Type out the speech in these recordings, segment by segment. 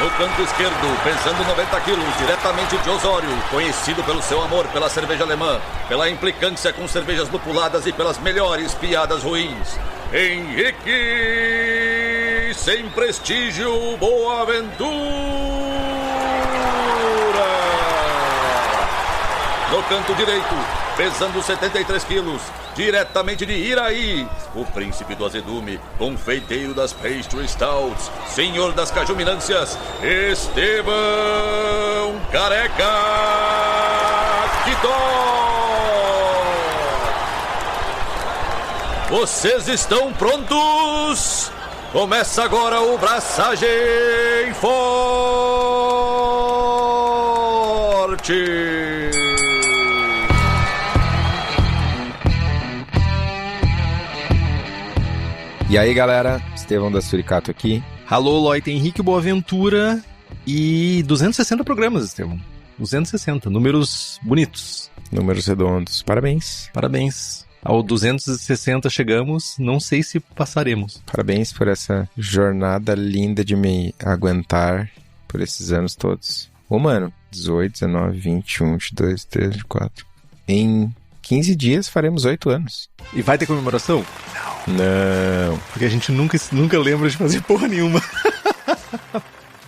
No canto esquerdo, pesando 90 quilos, diretamente de Osório, conhecido pelo seu amor pela cerveja alemã, pela implicância com cervejas lupuladas e pelas melhores piadas ruins, Henrique Sem Prestígio Boaventura. No canto direito, pesando 73 quilos, diretamente de Iraí, o príncipe do azedume, confeiteiro das pastry stouts, senhor das cajuminâncias, Estevão Careca Quitó. Vocês estão prontos? Começa agora o Braçagem Forte. E aí, galera, Estevão da Suricato aqui. Alô, Loite, Henrique Boaventura e 260 programas, Estevão. 260, números bonitos. Números redondos, parabéns. Parabéns. Ao 260 chegamos, não sei se passaremos. Parabéns por essa jornada linda de me aguentar por esses anos todos. Ô, mano, 18, 19, 21, 22, 13, 24. Em 15 dias faremos 8 anos. E vai ter comemoração? Não. Porque a gente nunca lembra de fazer porra nenhuma.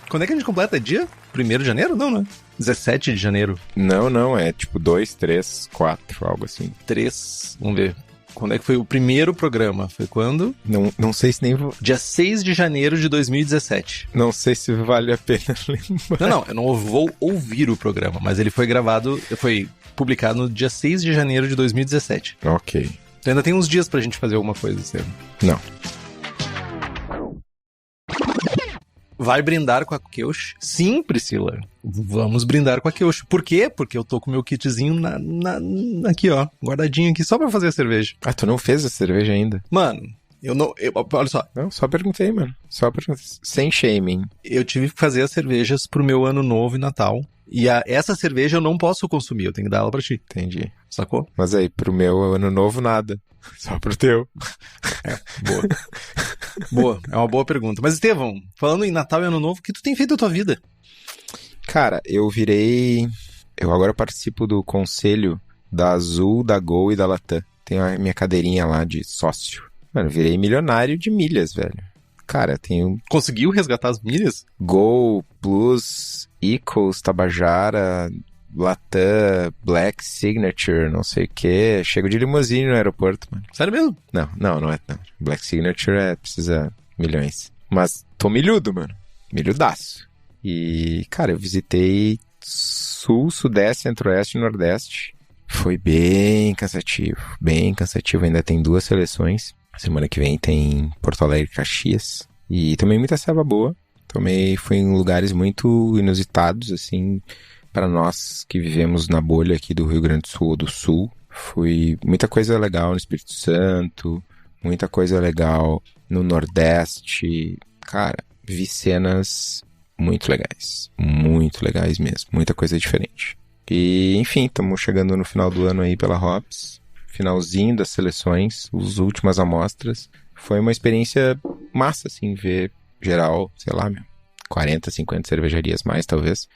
Quando é que a gente completa? Dia 1º de janeiro? Não, né? 17 de janeiro. Não, é tipo 2, 3, 4, algo assim. 3, vamos ver. Quando é que foi o primeiro programa? Foi quando? Não sei se nem vou... Dia 6 de janeiro de 2017. Não sei se vale a pena lembrar. Não, eu não vou ouvir o programa, mas ele foi publicado no dia 6 de janeiro de 2017. Ok. Então ainda tem uns dias pra gente fazer alguma coisa, Estevam. Não. Vai brindar com a Keush? Sim, Priscila. Vamos brindar com a Keush. Por quê? Porque eu tô com o meu kitzinho aqui, ó. Guardadinho aqui, só pra fazer a cerveja. Ah, tu não fez a cerveja ainda? Mano, olha só. Não, só perguntei, mano. Só perguntei. Sem shaming. Eu tive que fazer as cervejas pro meu ano novo e Natal. E essa cerveja eu não posso consumir, eu tenho que dar ela pra ti. Entendi. Sacou? Mas aí, pro meu ano novo, nada. Só pro teu. Boa. Boa, é uma boa pergunta. Mas, Estevão, falando em Natal e Ano Novo, o que tu tem feito da tua vida? Cara, eu agora participo do conselho da Azul, da Gol e da Latam. Tenho a minha cadeirinha lá de sócio. Mano, virei milionário de milhas, velho. Cara, tenho... Conseguiu resgatar as milhas? Gol, Plus, Equals, Tabajara, Latam, Black Signature, não sei o que. Chego de limusine no aeroporto, mano. Sério mesmo? Não é. Não. Black Signature precisa milhões. Mas tô milhudo, mano. Milhudaço. E, cara, eu visitei Sul, Sudeste, Centro-Oeste e Nordeste. Foi bem cansativo. Ainda tem 2 seleções. Semana que vem tem Porto Alegre e Caxias. E tomei muita ceva boa. Fui em lugares muito inusitados, assim, para nós que vivemos na bolha aqui do Rio Grande do Sul ou do Sul. Fui muita coisa legal no Espírito Santo, muita coisa legal no Nordeste. Cara, vi cenas muito legais mesmo. Muita coisa diferente. E, enfim, estamos chegando no final do ano aí pela Hops. Finalzinho das seleções, as últimas amostras. Foi uma experiência massa, assim, ver geral, sei lá, 40, 50 cervejarias mais, talvez,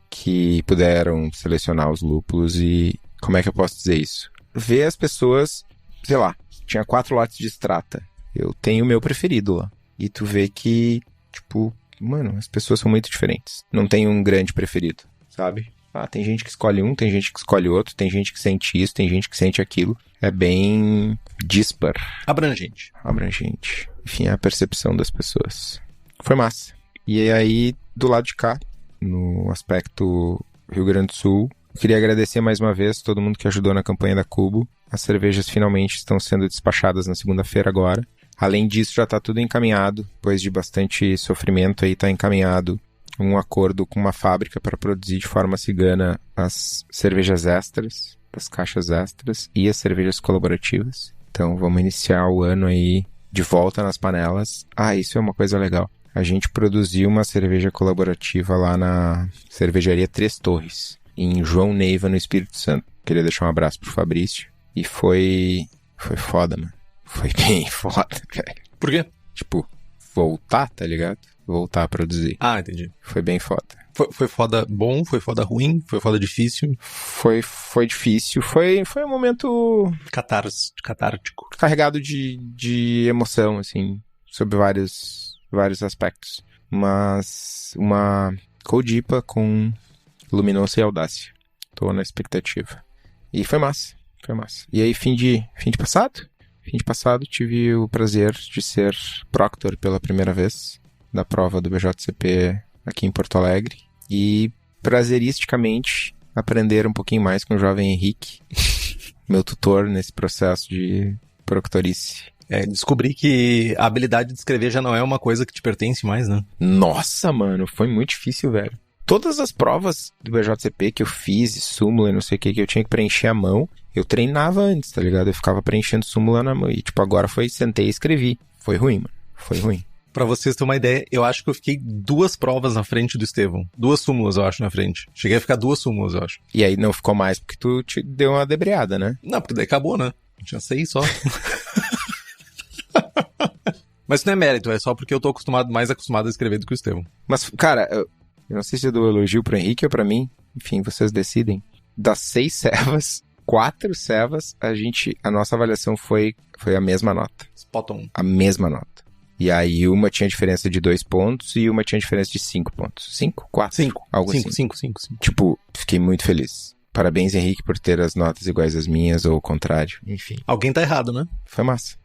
que puderam selecionar os lúpulos e... Como é que eu posso dizer isso? Ver as pessoas, sei lá, tinha 4 lotes de Strata. Eu tenho o meu preferido lá. E tu vê que, tipo, mano, as pessoas são muito diferentes. Não tem um grande preferido, sabe? Tem gente que escolhe um, tem gente que escolhe outro, tem gente que sente isso, tem gente que sente aquilo. É bem dispar. Abrangente. Enfim, é a percepção das pessoas. Foi massa. E aí, do lado de cá, no aspecto Rio Grande do Sul, queria agradecer mais uma vez todo mundo que ajudou na campanha da Cubo. As cervejas finalmente estão sendo despachadas na segunda-feira agora. Além disso, já está tudo encaminhado. Depois de bastante sofrimento aí, está encaminhado um acordo com uma fábrica para produzir de forma cigana as cervejas extras, as caixas extras e as cervejas colaborativas. Então vamos iniciar o ano aí de volta nas panelas. Isso é uma coisa legal. A gente produziu uma cerveja colaborativa lá na cervejaria Três Torres, em João Neiva, no Espírito Santo. Queria deixar um abraço pro Fabrício. E foi foda, mano. Foi bem foda, velho. Por quê? Tipo, voltar, tá ligado? Voltar a produzir. Ah, entendi. Foi bem foda. Foi foda bom, foi foda ruim, foi foda difícil. Foi difícil, foi um momento Catártico. carregado de emoção, assim, sobre vários aspectos. Mas uma Cold IPA com Luminosa e Audácia. Tô na expectativa. E foi massa. E aí, fim de passado, tive o prazer de ser proctor pela primeira vez da prova do BJCP aqui em Porto Alegre. E, prazeristicamente, aprender um pouquinho mais com o jovem Henrique, meu tutor nesse processo de proctorice. Descobri que a habilidade de escrever já não é uma coisa que te pertence mais, né? Nossa, mano, foi muito difícil, velho. Todas as provas do BJCP que eu fiz, súmula e não sei o que eu tinha que preencher à mão, eu treinava antes, tá ligado? Eu ficava preenchendo súmula na mão. E, agora sentei e escrevi. Foi ruim, mano. Foi ruim. Pra vocês terem uma ideia, eu acho que eu fiquei 2 provas na frente do Estevão. 2 súmulas, eu acho, na frente. Cheguei a ficar 2 súmulas, eu acho. E aí não ficou mais porque tu te deu uma debreada, né? Não, porque daí acabou, né? Tinha 6 só. Mas isso não é mérito, é só porque eu tô mais acostumado a escrever do que o Estevão. Mas, cara, eu não sei se eu dou elogio pro Henrique ou pra mim. Enfim, vocês decidem. Das 6 servas, 4 servas, a nossa avaliação foi a mesma nota. Spot on. A mesma nota. E aí uma tinha diferença de 2 pontos e uma tinha diferença de 5 pontos. 5? 4? 5. Algo assim. 5. Fiquei muito feliz. Parabéns, Henrique, por ter as notas iguais às minhas ou o contrário. Enfim. Alguém tá errado, né? Foi massa.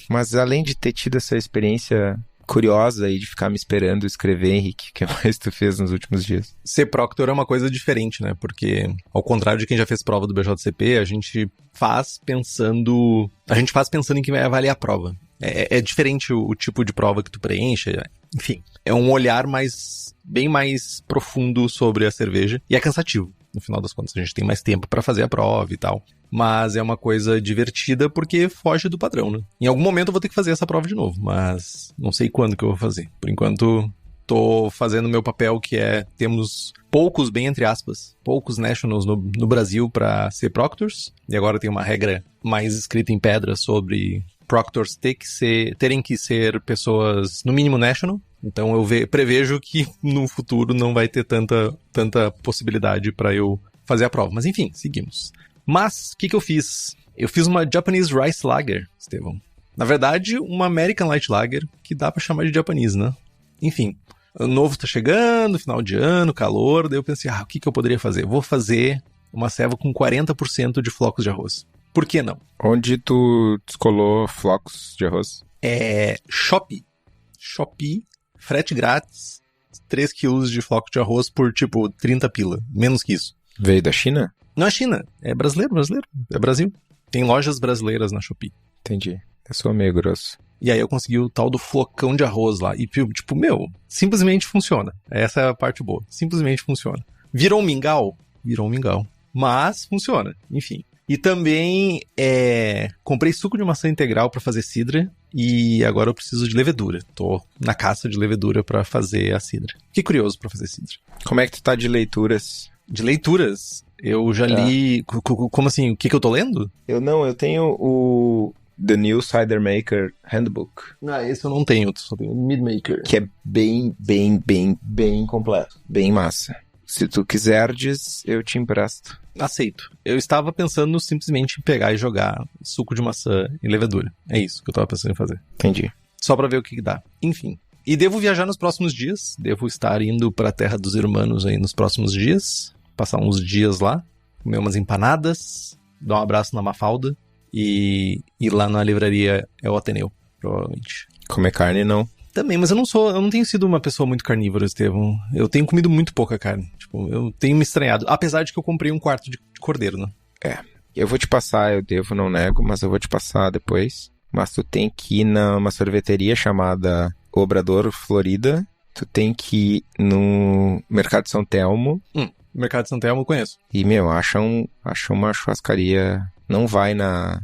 Mas além de ter tido essa experiência curiosa e de ficar me esperando escrever, Henrique, o que mais tu fez nos últimos dias? Ser proctor é uma coisa diferente, né? Porque, ao contrário de quem já fez prova do BJCP, a gente faz pensando em quem vai avaliar a prova. É diferente o tipo de prova que tu preenche, enfim. É um olhar bem mais profundo sobre a cerveja e é cansativo. No final das contas, a gente tem mais tempo pra fazer a prova e tal. Mas é uma coisa divertida porque foge do padrão, né? Em algum momento eu vou ter que fazer essa prova de novo, mas não sei quando que eu vou fazer. Por enquanto, tô fazendo o meu papel, que temos poucos, bem entre aspas, poucos nationals no Brasil pra ser proctors. E agora tem uma regra mais escrita em pedra sobre proctors terem que ser pessoas, no mínimo, national. Então eu prevejo que no futuro não vai ter tanta possibilidade pra eu fazer a prova. Mas enfim, seguimos. Mas, o que eu fiz? Eu fiz uma Japanese Rice Lager, Estevão. Na verdade, uma American Light Lager, que dá pra chamar de Japanese, né? Enfim, ano novo tá chegando, final de ano, calor, daí eu pensei, o que eu poderia fazer? Vou fazer uma ceva com 40% de flocos de arroz. Por que não? Onde tu descolou flocos de arroz? Shopee. Shopee, frete grátis, 3 quilos de flocos de arroz por, 30 pila. Menos que isso. Veio da China? Não é China, é brasileiro. É Brasil. Tem lojas brasileiras na Shopee. Entendi. Eu sou meio grosso. E aí eu consegui o tal do flocão de arroz lá. E, simplesmente funciona. Essa é a parte boa. Simplesmente funciona. Virou um mingau? Virou um mingau. Mas funciona. Enfim. E também comprei suco de maçã integral pra fazer cidra. E agora eu preciso de levedura. Tô na caça de levedura pra fazer a cidra. Fiquei curioso pra fazer cidra. Como é que tu tá de leituras? De leituras? Eu já li... Como assim? O que eu tô lendo? Eu tenho o The New Cider Maker Handbook. Esse eu não tenho. Só tenho o Mid Maker. Que é bem completo. Bem massa. Se tu quiserdes, eu te empresto. Aceito. Eu estava pensando simplesmente em pegar e jogar suco de maçã e levedura. É isso que eu tava pensando em fazer. Entendi. Só pra ver o que dá. Enfim. E devo viajar nos próximos dias. Devo estar indo pra Terra dos Irmãos aí nos próximos dias. Passar uns dias lá. Comer umas empanadas. Dar um abraço na Mafalda. E ir lá na livraria é o Ateneu, provavelmente. Comer carne, não. Também, mas eu não tenho sido uma pessoa muito carnívora, Estevão. Eu tenho comido muito pouca carne. Eu tenho me estranhado. Apesar de que eu comprei um quarto de cordeiro, né? Eu vou te passar, eu devo, não nego, mas eu vou te passar depois. Mas tu tem que ir numa sorveteria chamada Obrador Florida. Tu tem que ir no Mercado de São Telmo. Mercado de São Telmo eu conheço. E, acha uma churrascaria. Não vai na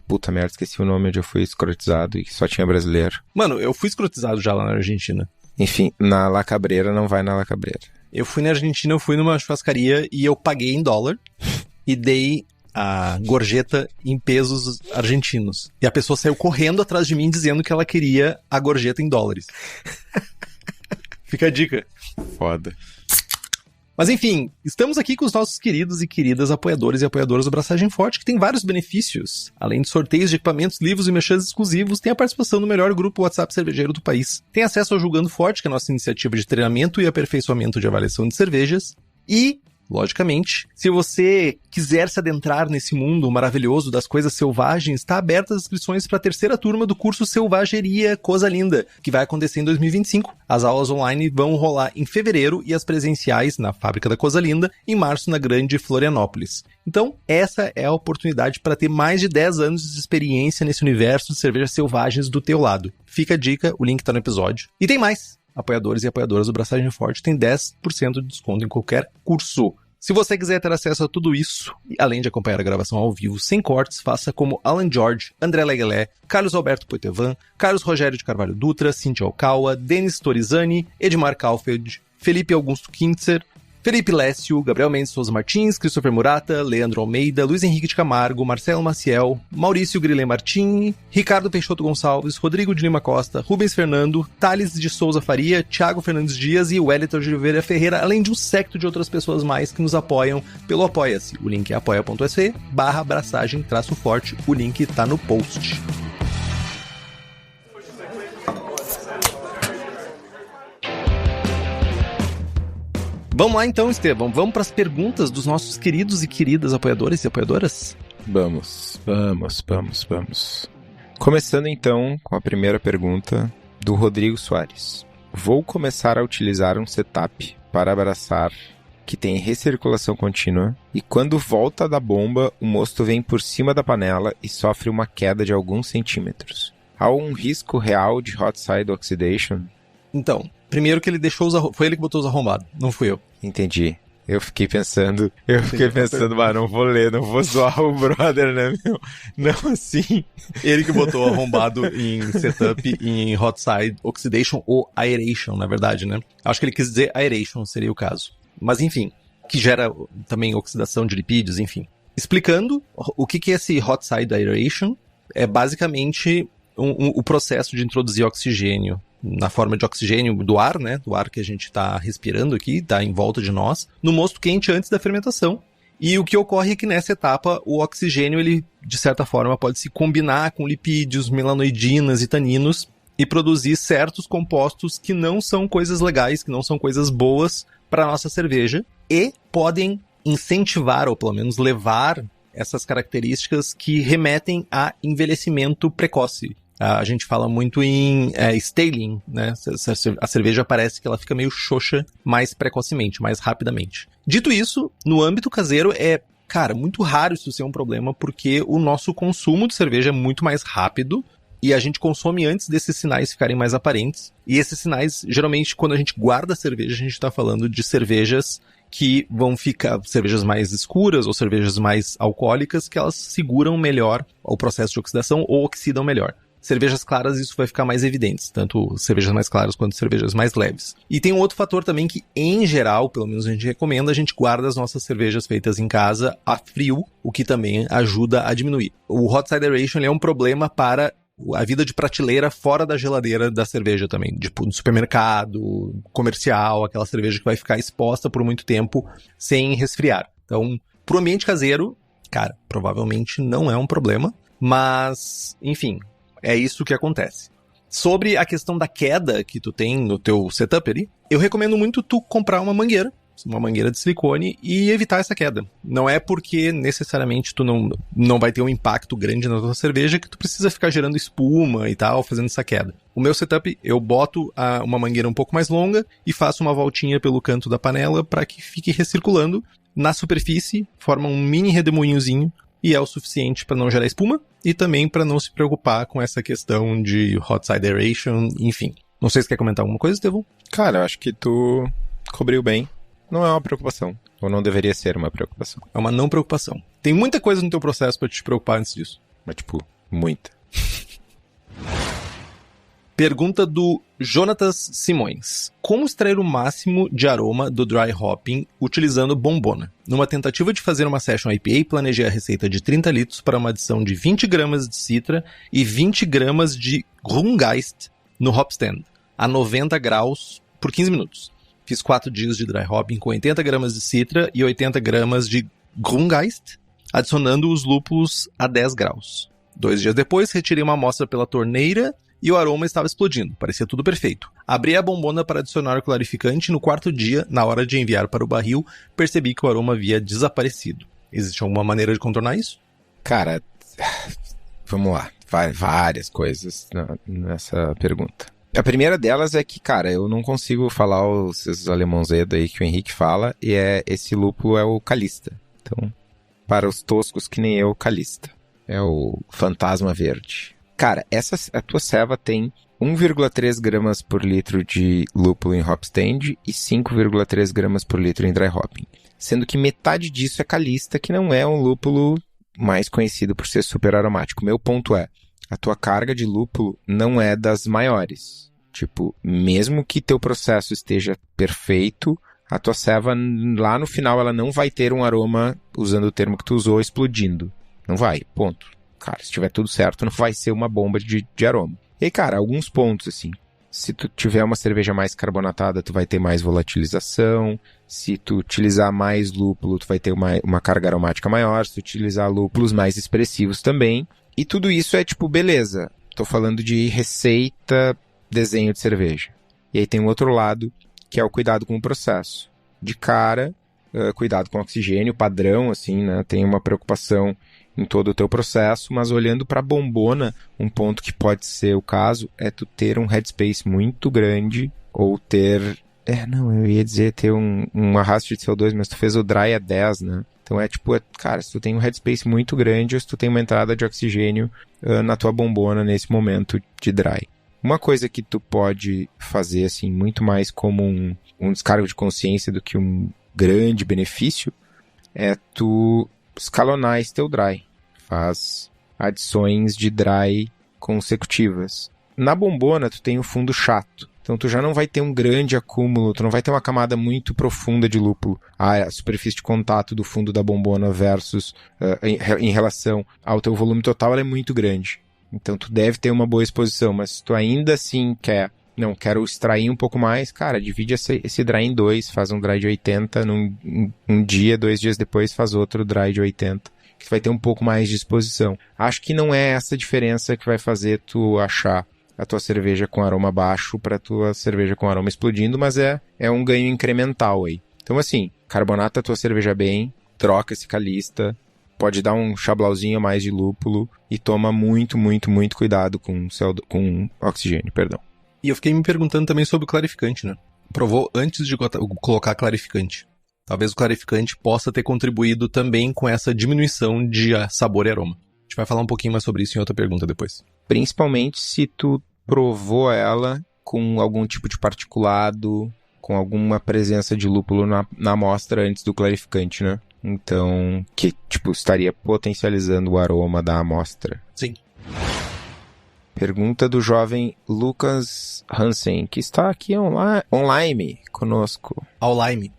puta merda, esqueci o nome onde eu fui escrotizado e só tinha brasileiro. Mano, eu fui escrotizado já lá na Argentina. Enfim, na La Cabreira, não vai na La Cabreira. Eu fui na Argentina, eu fui numa churrascaria e eu paguei em dólar e dei a gorjeta em pesos argentinos. E a pessoa saiu correndo atrás de mim dizendo que ela queria a gorjeta em dólares. Fica a dica. Foda. Mas enfim, estamos aqui com os nossos queridos e queridas apoiadores e apoiadoras do Braçagem Forte, que tem vários benefícios. Além de sorteios de equipamentos, livros e merchans exclusivos, tem a participação no melhor grupo WhatsApp cervejeiro do país. Tem acesso ao Julgando Forte, que é a nossa iniciativa de treinamento e aperfeiçoamento de avaliação de cervejas. E, logicamente, se você quiser se adentrar nesse mundo maravilhoso das coisas selvagens, está abertas as inscrições para a terceira turma do curso Selvageria Coisa Linda, que vai acontecer em 2025. As aulas online vão rolar em fevereiro e as presenciais na Fábrica da Coisa Linda em março na Grande Florianópolis. Então, essa é a oportunidade para ter mais de 10 anos de experiência nesse universo de cervejas selvagens do teu lado. Fica a dica, o link está no episódio. E tem mais! Apoiadores e apoiadoras do Braçagem Forte têm 10% de desconto em qualquer curso. Se você quiser ter acesso a tudo isso, além de acompanhar a gravação ao vivo sem cortes, faça como Alan George, André Leguelé, Carlos Alberto Poitevin, Carlos Rogério de Carvalho Dutra, Cíntia Alcaua, Denis Torizani, Edmar Kaufeld, Felipe Augusto Kintzer, Felipe Lécio, Gabriel Mendes Souza Martins, Christopher Murata, Leandro Almeida, Luiz Henrique de Camargo, Marcelo Maciel, Maurício Grillen Martins, Ricardo Peixoto Gonçalves, Rodrigo de Lima Costa, Rubens Fernando, Thales de Souza Faria, Thiago Fernandes Dias e Wellington de Oliveira Ferreira, além de um séquito de outras pessoas mais que nos apoiam pelo Apoia-se. O link é apoia.se/braçagem-forte. O link tá no post. Vamos lá então, Estevão. Vamos para as perguntas dos nossos queridos e queridas apoiadores e apoiadoras? Vamos. Começando então com a primeira pergunta do Rodrigo Soares. Vou começar a utilizar um setup para abraçar que tem recirculação contínua e quando volta da bomba, o mosto vem por cima da panela e sofre uma queda de alguns centímetros. Há um risco real de hot side oxidation? Então, primeiro que ele deixou foi ele que botou os arrombados, não fui eu. Entendi. Eu fiquei pensando, mas não vou zoar o brother, né, meu? Não assim. Ele que botou arrombado em setup, em hot side oxidation ou aeration, na verdade, né? Acho que ele quis dizer aeration, seria o caso. Mas enfim, que gera também oxidação de lipídios, enfim. Explicando, o que é esse hot side aeration? É basicamente o processo de introduzir oxigênio na forma de oxigênio do ar, né? Do ar que a gente está respirando aqui, está em volta de nós, no mosto quente antes da fermentação. E o que ocorre é que nessa etapa, o oxigênio, ele, de certa forma, pode se combinar com lipídios, melanoidinas e taninos e produzir certos compostos que não são coisas legais, que não são coisas boas para a nossa cerveja e podem incentivar, ou pelo menos levar, essas características que remetem a envelhecimento precoce. A gente fala muito em staling, né? A cerveja parece que ela fica meio xoxa mais precocemente, mais rapidamente. Dito isso, no âmbito caseiro muito raro isso ser um problema, porque o nosso consumo de cerveja é muito mais rápido e a gente consome antes desses sinais ficarem mais aparentes. E esses sinais, geralmente, quando a gente guarda a cerveja, a gente está falando de cervejas que vão ficar cervejas mais escuras ou cervejas mais alcoólicas, que elas seguram melhor o processo de oxidação ou oxidam melhor. Cervejas claras, isso vai ficar mais evidente, tanto cervejas mais claras quanto cervejas mais leves. E tem um outro fator também que, em geral, pelo menos a gente recomenda, a gente guarda as nossas cervejas feitas em casa a frio, o que também ajuda a diminuir. O hot side aeration é um problema para a vida de prateleira fora da geladeira da cerveja também, tipo no supermercado, comercial, aquela cerveja que vai ficar exposta por muito tempo sem resfriar. Então, pro ambiente caseiro, cara, provavelmente não é um problema, mas, enfim, é isso que acontece. Sobre a questão da queda que tu tem no teu setup ali, eu recomendo muito tu comprar uma mangueira de silicone e evitar essa queda. Não é porque necessariamente tu não vai ter um impacto grande na tua cerveja que tu precisa ficar gerando espuma e tal, fazendo essa queda. O meu setup, eu boto uma mangueira um pouco mais longa e faço uma voltinha pelo canto da panela para que fique recirculando na superfície, forma um mini redemoinhozinho e é o suficiente para não gerar espuma e também para não se preocupar com essa questão de hot side aeration, enfim. Não sei se quer comentar alguma coisa, Estevão? Cara, eu acho que tu cobriu bem. Não é uma preocupação, ou não deveria ser uma preocupação. É uma não preocupação. Tem muita coisa no teu processo para te preocupar antes disso. Mas tipo, muita. Pergunta do Jonatas Simões. Como extrair o máximo de aroma do dry hopping utilizando bombona? Numa tentativa de fazer uma session IPA, planejei a receita de 30 litros para uma adição de 20 gramas de citra e 20 gramas de Rumgeist no hop stand, a 90 graus por 15 minutos. Fiz 4 dias de dry hopping com 80 gramas de citra e 80 gramas de Rumgeist, adicionando os lúpulos a 10 graus. 2 dias depois, retirei uma amostra pela torneira e o aroma estava explodindo. Parecia tudo perfeito. Abri a bombona para adicionar o clarificante e no 4º dia, na hora de enviar para o barril, percebi que o aroma havia desaparecido. Existe alguma maneira de contornar isso? Cara, vamos lá. Várias coisas nessa pergunta. A primeira delas é que, cara, eu não consigo falar os alemãozedos aí que o Henrique fala, e esse lúpulo é o Calista. Então, para os toscos que nem eu, Calista. É o fantasma verde. Cara, a tua ceva tem 1,3 gramas por litro de lúpulo em hop stand e 5,3 gramas por litro em dry hopping. Sendo que metade disso é Calista, que não é um lúpulo mais conhecido por ser super aromático. Meu ponto é, a tua carga de lúpulo não é das maiores. Tipo, mesmo que teu processo esteja perfeito, a tua ceva lá no final ela não vai ter um aroma, usando o termo que tu usou, explodindo. Não vai, ponto. Cara, se tiver tudo certo, não vai ser uma bomba de aroma. E aí, cara, alguns pontos, assim. Se tu tiver uma cerveja mais carbonatada, tu vai ter mais volatilização. Se tu utilizar mais lúpulo, tu vai ter uma carga aromática maior. Se tu utilizar lúpulos mais expressivos também. E tudo isso é tipo, beleza. Tô falando de receita, desenho de cerveja. E aí tem um outro lado, que é o cuidado com o processo. De cara, cuidado com o oxigênio, padrão, assim, né? Tem uma preocupação em todo o teu processo, mas olhando para a bombona, um ponto que pode ser o caso é tu ter um headspace muito grande ou ter... eu ia dizer ter um arrasto de CO2, mas tu fez o dry a 10, né? Então cara, se tu tem um headspace muito grande ou se tu tem uma entrada de oxigênio na tua bombona nesse momento de dry. Uma coisa que tu pode fazer, assim, muito mais como um descargo de consciência do que um grande benefício é tu escalonar esse teu dry. Faz adições de dry consecutivas. Na bombona, tu tem o fundo chato. Então, tu já não vai ter um grande acúmulo, tu não vai ter uma camada muito profunda de lúpulo. A superfície de contato do fundo da bombona versus em relação ao teu volume total, ela é muito grande. Então, tu deve ter uma boa exposição, mas se tu ainda assim quero extrair um pouco mais, cara, divide esse dry em 2, faz um dry de 80, um dia, 2 dias depois faz outro dry de 80, que tu vai ter um pouco mais de exposição. Acho que não é essa diferença que vai fazer tu achar a tua cerveja com aroma baixo para tua cerveja com aroma explodindo, mas é um ganho incremental aí. Então, assim, carbonata a tua cerveja bem, troca esse Calista, pode dar um chablauzinho a mais de lúpulo e toma muito, muito, muito cuidado com oxigênio, perdão. E eu fiquei me perguntando também sobre o clarificante, né? Provou antes de colocar clarificante. Talvez o clarificante possa ter contribuído também com essa diminuição de sabor e aroma. A gente vai falar um pouquinho mais sobre isso em outra pergunta depois. Principalmente se tu provou ela com algum tipo de particulado, com alguma presença de lúpulo na amostra antes do clarificante, né? Então, que, estaria potencializando o aroma da amostra. Sim. Pergunta do jovem Lucas Hansen, que está aqui online conosco. Online.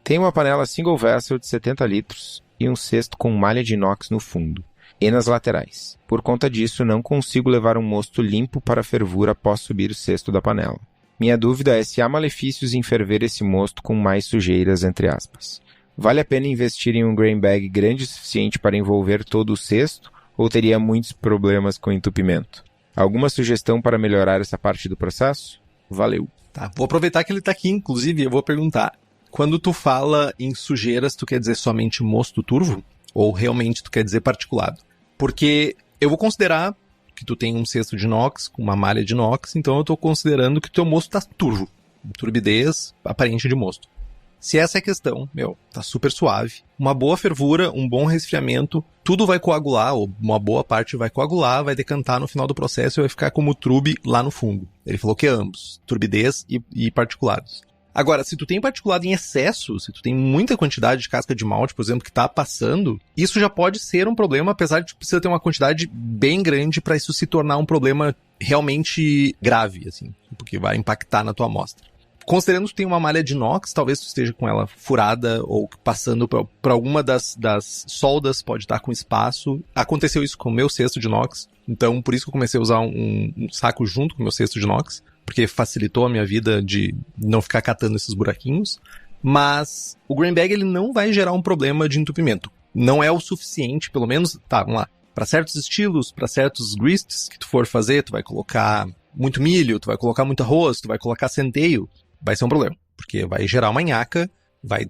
Tem uma panela single vessel de 70 litros e um cesto com malha de inox no fundo e nas laterais. Por conta disso, não consigo levar um mosto limpo para fervura após subir o cesto da panela. Minha dúvida é se há malefícios em ferver esse mosto com mais sujeiras, entre aspas. Vale a pena investir em um grain bag grande o suficiente para envolver todo o cesto ou teria muitos problemas com entupimento? Alguma sugestão para melhorar essa parte do processo? Valeu. Tá, vou aproveitar que ele tá aqui, inclusive, eu vou perguntar. Quando tu fala em sujeiras, tu quer dizer somente mosto turvo? Ou realmente tu quer dizer particulado? Porque eu vou considerar que tu tem um cesto de inox, com uma malha de inox, então eu tô considerando que o teu mosto tá turvo. Turbidez aparente de mosto. Se essa é a questão, tá super suave. Uma boa fervura, um bom resfriamento, tudo vai coagular, ou uma boa parte vai coagular, vai decantar no final do processo e vai ficar como trube lá no fundo. Ele falou que ambos, turbidez e particulados. Agora, se tu tem particulado em excesso, se tu tem muita quantidade de casca de malte, por exemplo, que tá passando, isso já pode ser um problema, apesar de tu precisar ter uma quantidade bem grande para isso se tornar um problema realmente grave, assim, porque vai impactar na tua amostra. Considerando que tem uma malha de inox, talvez tu esteja com ela furada ou passando por alguma das soldas, pode estar com espaço. Aconteceu isso com o meu cesto de inox, então por isso que eu comecei a usar um saco junto com o meu cesto de inox, porque facilitou a minha vida de não ficar catando esses buraquinhos. Mas o grain bag ele não vai gerar um problema de entupimento. Não é o suficiente, pelo menos, tá, vamos lá. Para certos estilos, para certos grists que tu for fazer, tu vai colocar muito milho, tu vai colocar muito arroz, tu vai colocar centeio, vai ser um problema. Porque vai gerar uma nhaca, vai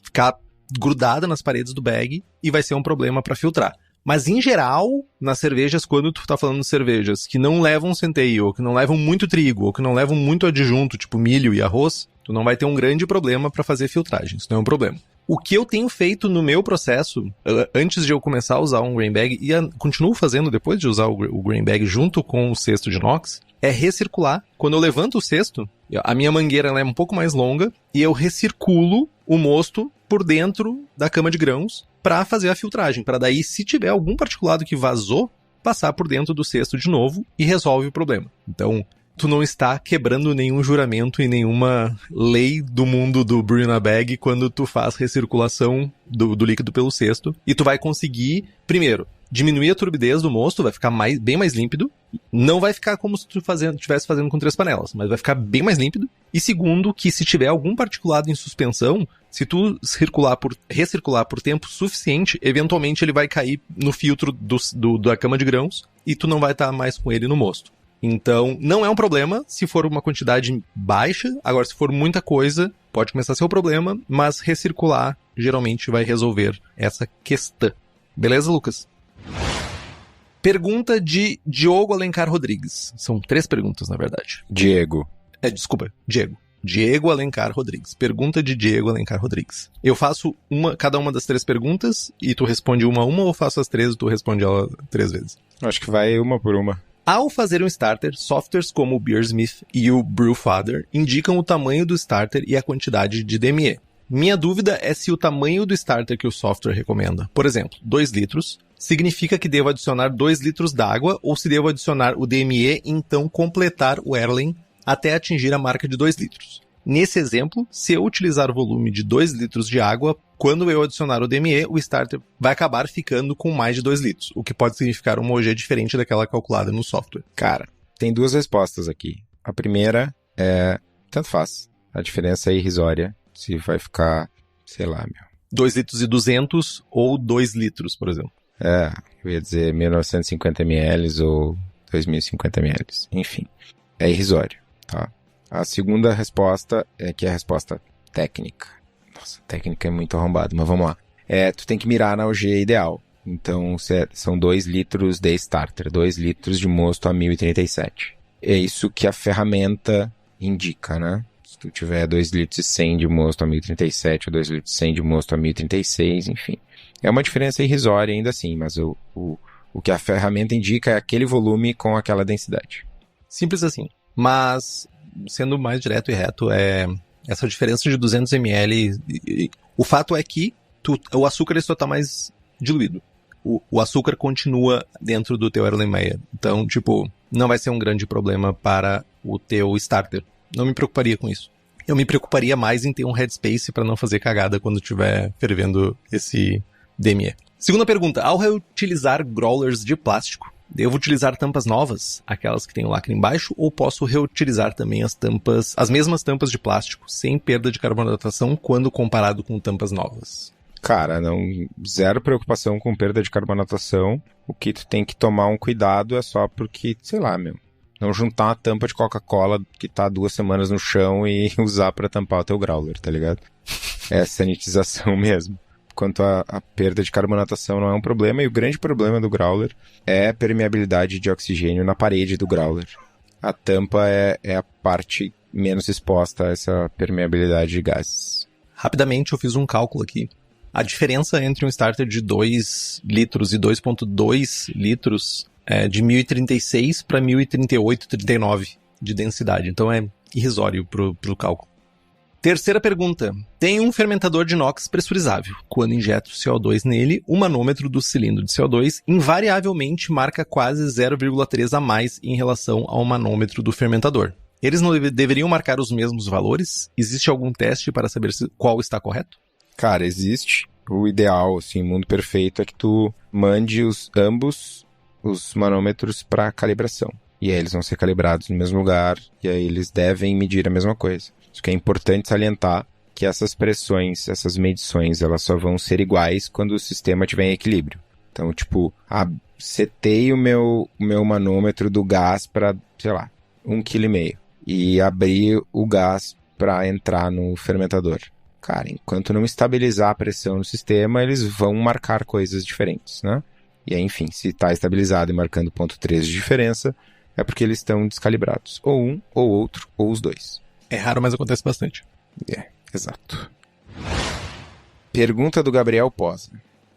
ficar grudada nas paredes do bag e vai ser um problema para filtrar. Mas em geral, nas cervejas, quando tu tá falando de cervejas que não levam centeio, ou que não levam muito trigo, ou que não levam muito adjunto, tipo milho e arroz, tu não vai ter um grande problema para fazer filtragem. Isso não é um problema. O que eu tenho feito no meu processo, antes de eu começar a usar um grain bag, e continuo fazendo depois de usar o grain bag junto com o cesto de inox, é recircular. Quando eu levanto o cesto, a minha mangueira ela é um pouco mais longa, e eu recirculo o mosto por dentro da cama de grãos para fazer a filtragem, para daí, se tiver algum particulado que vazou, passar por dentro do cesto de novo e resolve o problema. Então, tu não está quebrando nenhum juramento e nenhuma lei do mundo do brew in a bag quando tu faz recirculação do líquido pelo cesto. E tu vai conseguir, primeiro, diminuir a turbidez do mosto, vai ficar bem mais límpido. Não vai ficar como se tu estivesse fazendo com 3 panelas, mas vai ficar bem mais límpido. E segundo, que se tiver algum particulado em suspensão, se tu recircular por tempo suficiente, eventualmente ele vai cair no filtro da cama de grãos e tu não vai estar mais com ele no mosto. Então, não é um problema se for uma quantidade baixa. Agora, se for muita coisa, pode começar a ser um problema, mas recircular geralmente vai resolver essa questão. Beleza, Lucas? Pergunta de Diogo Alencar Rodrigues. São 3 perguntas, na verdade. Diego. Diego. Diego Alencar Rodrigues. Pergunta de Diego Alencar Rodrigues. Eu faço cada uma das 3 perguntas e tu responde uma a uma, ou faço as 3 e tu responde ela 3 vezes? Acho que vai uma por uma. Ao fazer um starter, softwares como o Beersmith e o Brewfather indicam o tamanho do starter e a quantidade de DME. Minha dúvida é se o tamanho do starter que o software recomenda, por exemplo, 2 litros, significa que devo adicionar 2 litros d'água ou se devo adicionar o DME e então completar o Erlen até atingir a marca de 2 litros. Nesse exemplo, se eu utilizar o volume de 2 litros de água, quando eu adicionar o DME, o starter vai acabar ficando com mais de 2 litros, o que pode significar uma OG diferente daquela calculada no software. Cara, tem 2 respostas aqui. A primeira é, tanto faz. A diferença é irrisória. Se vai ficar, sei lá, 2 litros e 200 ou 2 litros, por exemplo. Eu ia dizer 1950 ml ou 2050 ml. Enfim, é irrisório, tá? A segunda resposta é que é a resposta técnica. Nossa, técnica é muito arrombado, mas vamos lá. Tu tem que mirar na OG ideal. Então, são 2 litros de starter, 2 litros de mosto a 1037. É isso que a ferramenta indica, né? Se tu tiver 2 litros e 100 de mosto a 1037 ou 2 litros e 100 de mosto a 1036, enfim. É uma diferença irrisória ainda assim, mas o que a ferramenta indica é aquele volume com aquela densidade. Simples assim. Mas, sendo mais direto e reto, essa diferença de 200 ml, o fato é que o açúcar só está mais diluído. O açúcar continua dentro do teu Erlenmeyer. Então, não vai ser um grande problema para o teu starter. Não me preocuparia com isso. Eu me preocuparia mais em ter um headspace para não fazer cagada quando estiver fervendo esse DME. Segunda pergunta. Ao reutilizar growlers de plástico, devo utilizar tampas novas, aquelas que tem o lacre embaixo, ou posso reutilizar também as mesmas tampas de plástico, sem perda de carbonatação quando comparado com tampas novas? Cara, zero preocupação com perda de carbonatação. O que tu tem que tomar um cuidado é só porque, sei lá, não juntar uma tampa de Coca-Cola que tá 2 semanas no chão e usar pra tampar o teu growler, tá ligado? É sanitização mesmo. Quanto à perda de carbonatação não é um problema, e o grande problema do growler é a permeabilidade de oxigênio na parede do growler. A tampa é a parte menos exposta a essa permeabilidade de gases. Rapidamente eu fiz um cálculo aqui. A diferença entre um starter de 2 litros e 2.2 litros é de 1036 para 1038, 39 de densidade. Então é irrisório pro cálculo. Terceira pergunta. Tem um fermentador de inox pressurizável. Quando injeto CO2 nele, o manômetro do cilindro de CO2 invariavelmente marca quase 0,3 a mais em relação ao manômetro do fermentador. Eles não deveriam marcar os mesmos valores? Existe algum teste para saber qual está correto? Cara, existe. O ideal, assim, o mundo perfeito é que tu mande ambos os manômetros para calibração. E aí eles vão ser calibrados no mesmo lugar, e aí eles devem medir a mesma coisa. Isso que é importante salientar, que essas pressões, essas medições, elas só vão ser iguais quando o sistema estiver em equilíbrio. Então, tipo, setei o meu manômetro do gás para, sei lá, 1,5 kg. E abri o gás para entrar no fermentador. Cara, enquanto não estabilizar a pressão no sistema, eles vão marcar coisas diferentes, né? E aí, enfim, se está estabilizado e marcando 0,3 de diferença, é porque eles estão descalibrados. Ou um, ou outro, ou os dois. É raro, mas acontece bastante. Exato. Pergunta do Gabriel Posa.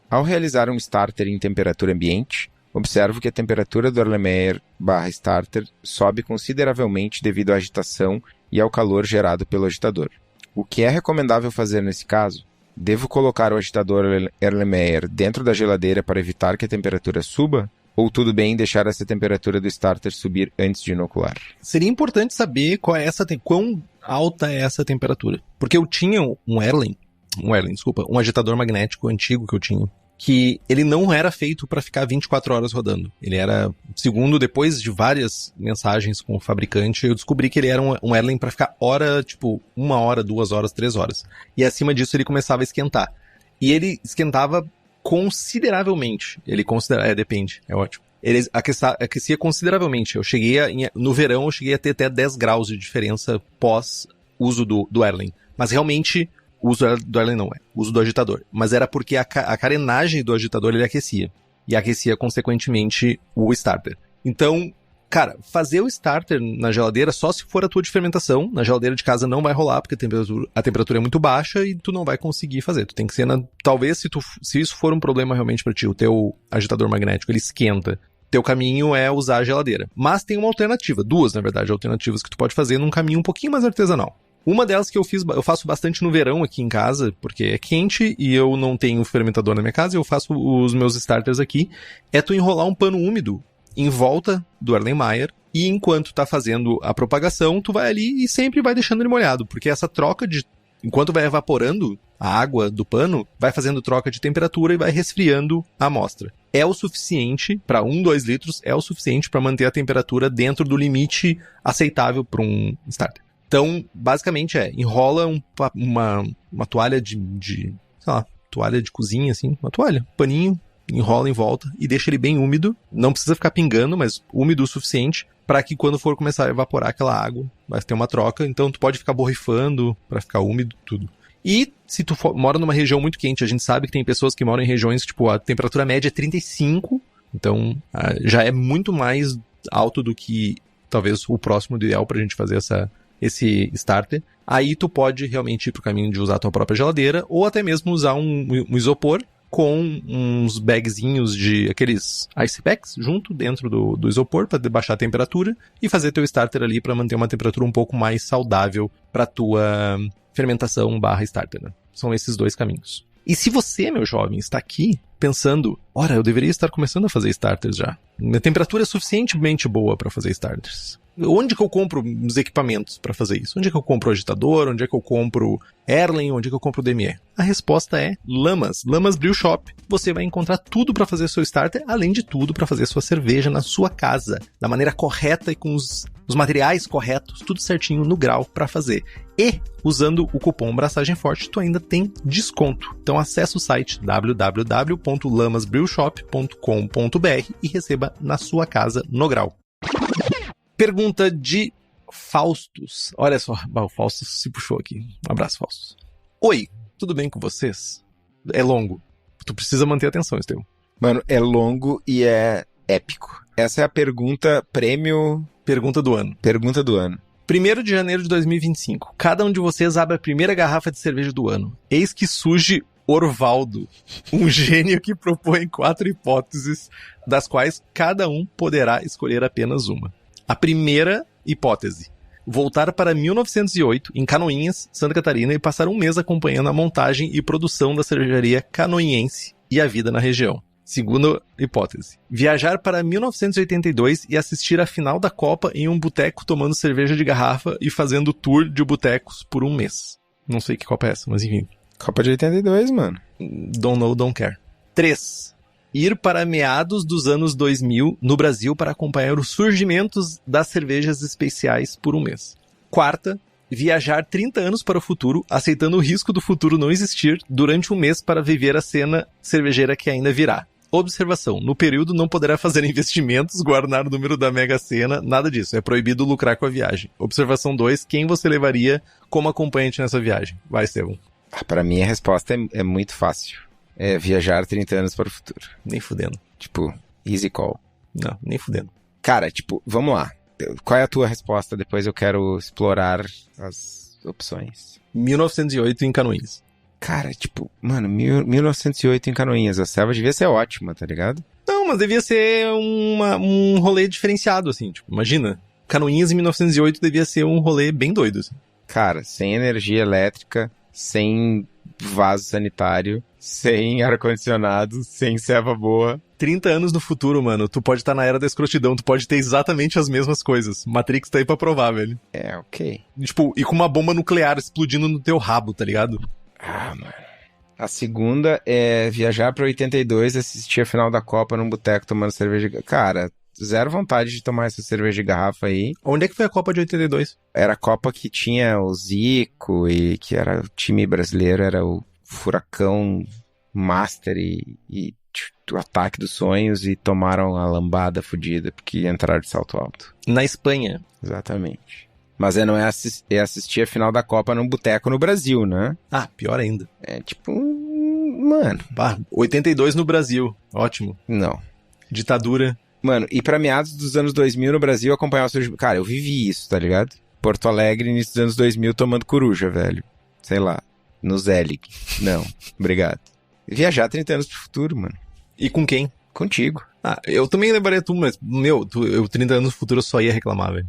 Ao realizar um starter em temperatura ambiente, observo que a temperatura do Erlenmeyer/starter sobe consideravelmente devido à agitação e ao calor gerado pelo agitador. O que é recomendável fazer nesse caso? Devo colocar o agitador Erlenmeyer dentro da geladeira para evitar que a temperatura suba? Ou tudo bem deixar essa temperatura do starter subir antes de inocular? Seria importante saber quão alta é essa temperatura. Porque eu tinha um agitador magnético antigo que eu tinha, que ele não era feito para ficar 24 horas rodando. Ele era, segundo, depois de várias mensagens com o fabricante, eu descobri que ele era um Erlen para ficar 1 hora, 2 horas, 3 horas. E acima disso ele começava a esquentar. E ele esquentava consideravelmente. Depende, é ótimo. Ele aquecia consideravelmente. No verão eu cheguei a ter até 10 graus de diferença pós uso do Erlen. Mas realmente, o uso do Erlen não o uso do agitador. Mas era porque a carenagem do agitador ele aquecia. E aquecia, consequentemente, o starter. Então, cara, fazer o starter na geladeira só se for a tua de fermentação. Na geladeira de casa não vai rolar, porque a temperatura é muito baixa e tu não vai conseguir fazer. Tu tem que ser talvez, se isso for um problema realmente pra ti, o teu agitador magnético, ele esquenta. Teu caminho é usar a geladeira. Mas tem uma alternativa, duas, na verdade, alternativas que tu pode fazer num caminho um pouquinho mais artesanal. Uma delas que eu faço bastante no verão aqui em casa, porque é quente e eu não tenho fermentador na minha casa, eu faço os meus starters aqui, é tu enrolar um pano úmido em volta do Erlenmeyer, e enquanto tá fazendo a propagação, tu vai ali e sempre vai deixando ele molhado, porque essa troca enquanto vai evaporando a água do pano, vai fazendo troca de temperatura e vai resfriando a amostra. É o suficiente, para 2 litros, é o suficiente para manter a temperatura dentro do limite aceitável para um starter. Então, basicamente enrola uma toalha toalha de cozinha, assim, uma toalha, paninho, enrola em volta e deixa ele bem úmido. Não precisa ficar pingando, mas úmido o suficiente para que quando for começar a evaporar aquela água, vai ter uma troca. Então tu pode ficar borrifando para ficar úmido, tudo. E se tu mora numa região muito quente, a gente sabe que tem pessoas que moram em regiões que, tipo, a temperatura média é 35, então já é muito mais alto do que talvez o próximo do ideal pra gente fazer esse starter. Aí tu pode realmente ir pro caminho de usar a tua própria geladeira, ou até mesmo usar um isopor com uns bagzinhos de aqueles ice packs junto dentro do isopor para baixar a temperatura e fazer teu starter ali para manter uma temperatura um pouco mais saudável para tua fermentação /starter, né? São esses 2 caminhos. E se você, meu jovem, está aqui pensando, ora, eu deveria estar começando a fazer starters já. Minha temperatura é suficientemente boa para fazer starters. Onde que eu compro os equipamentos para fazer isso? Onde é que eu compro o agitador? Onde é que eu compro Erlen? Onde é que eu compro o DME? A resposta é Lamas Brew Shop. Você vai encontrar tudo para fazer seu starter, além de tudo para fazer sua cerveja na sua casa, da maneira correta e com os materiais corretos, tudo certinho no grau para fazer. E, usando o cupom Braçagem Forte, tu ainda tem desconto. Então acessa o site www.lamasbrewshop.com.br e receba na sua casa no grau. Pergunta de Faustus. Olha só, o Faustus se puxou aqui. Um abraço, Faustus. Oi, tudo bem com vocês? É longo. Tu precisa manter a atenção, Estevão. Mano, é longo e é épico. Essa é a pergunta prêmio... Pergunta do ano. Pergunta do ano. 1º de janeiro de 2025. Cada um de vocês abre a primeira garrafa de cerveja do ano. Eis que surge Orvaldo, um gênio que propõe 4 hipóteses, das quais cada um poderá escolher apenas uma. A primeira hipótese. voltar para 1908, em Canoinhas, Santa Catarina, e passar um mês acompanhando a montagem e produção da cervejaria canoinhense e a vida na região. Segunda hipótese. Viajar para 1982 e assistir a final da Copa em um boteco tomando cerveja de garrafa e fazendo tour de botecos por um mês. Não sei que Copa é essa, mas enfim. Copa de 82, mano. Don't know, don't care. 3. Ir para meados dos anos 2000 no Brasil para acompanhar os surgimentos das cervejas especiais por um mês. 4. Viajar 30 anos para o futuro, aceitando o risco do futuro não existir, durante um mês para viver a cena cervejeira que ainda virá. Observação, no período não poderá fazer investimentos, guardar o número da Mega Sena, nada disso, é proibido lucrar com a viagem. Observação 2, quem você levaria como acompanhante nessa viagem? Vai, Estevão. Pra mim a resposta é muito fácil. É viajar 30 anos para o futuro. Nem fudendo. Tipo, easy call. Não, nem fudendo. Cara, tipo, vamos lá. Qual é a tua resposta? Depois eu quero explorar as opções. 1908 em Canoinhas. Cara, tipo, mano, 1908 em Canoinhas. A selva devia ser ótima, tá ligado? Não, mas devia ser um rolê diferenciado, assim. Tipo, imagina, Canoinhas em 1908 devia ser um rolê bem doido, assim. Cara, sem energia elétrica, sem vaso sanitário, sem ar-condicionado, sem serva boa. 30 anos no futuro, mano, tu pode estar na era da escrotidão, tu pode ter exatamente as mesmas coisas. Matrix tá aí pra provar, velho. É, ok. Tipo, e com uma bomba nuclear explodindo no teu rabo, tá ligado? Ah, mano. A segunda é viajar pra 82 e assistir a final da Copa num boteco tomando cerveja. Cara, zero vontade de tomar essa cerveja de garrafa aí. Onde é que foi a Copa de 82? Era a Copa que tinha o Zico e que era o time brasileiro, era o Furacão Master e o ataque dos sonhos e tomaram a lambada fodida porque entraram de salto alto. Na Espanha. Exatamente. Mas não é assistir a final da Copa num boteco no Brasil, né? Ah, pior ainda. É tipo, mano. 82 no Brasil. Ótimo. Não. Ditadura. Mano, e pra meados dos anos 2000 no Brasil acompanhar o surgimento. Cara, eu vivi isso, tá ligado? Porto Alegre, início dos anos 2000, tomando coruja, velho. Sei lá. No Zelig. Não, obrigado. Viajar 30 anos pro futuro, mano. E com quem? Contigo. Ah, eu também levaria tu, mas, eu 30 anos no futuro eu só ia reclamar, velho.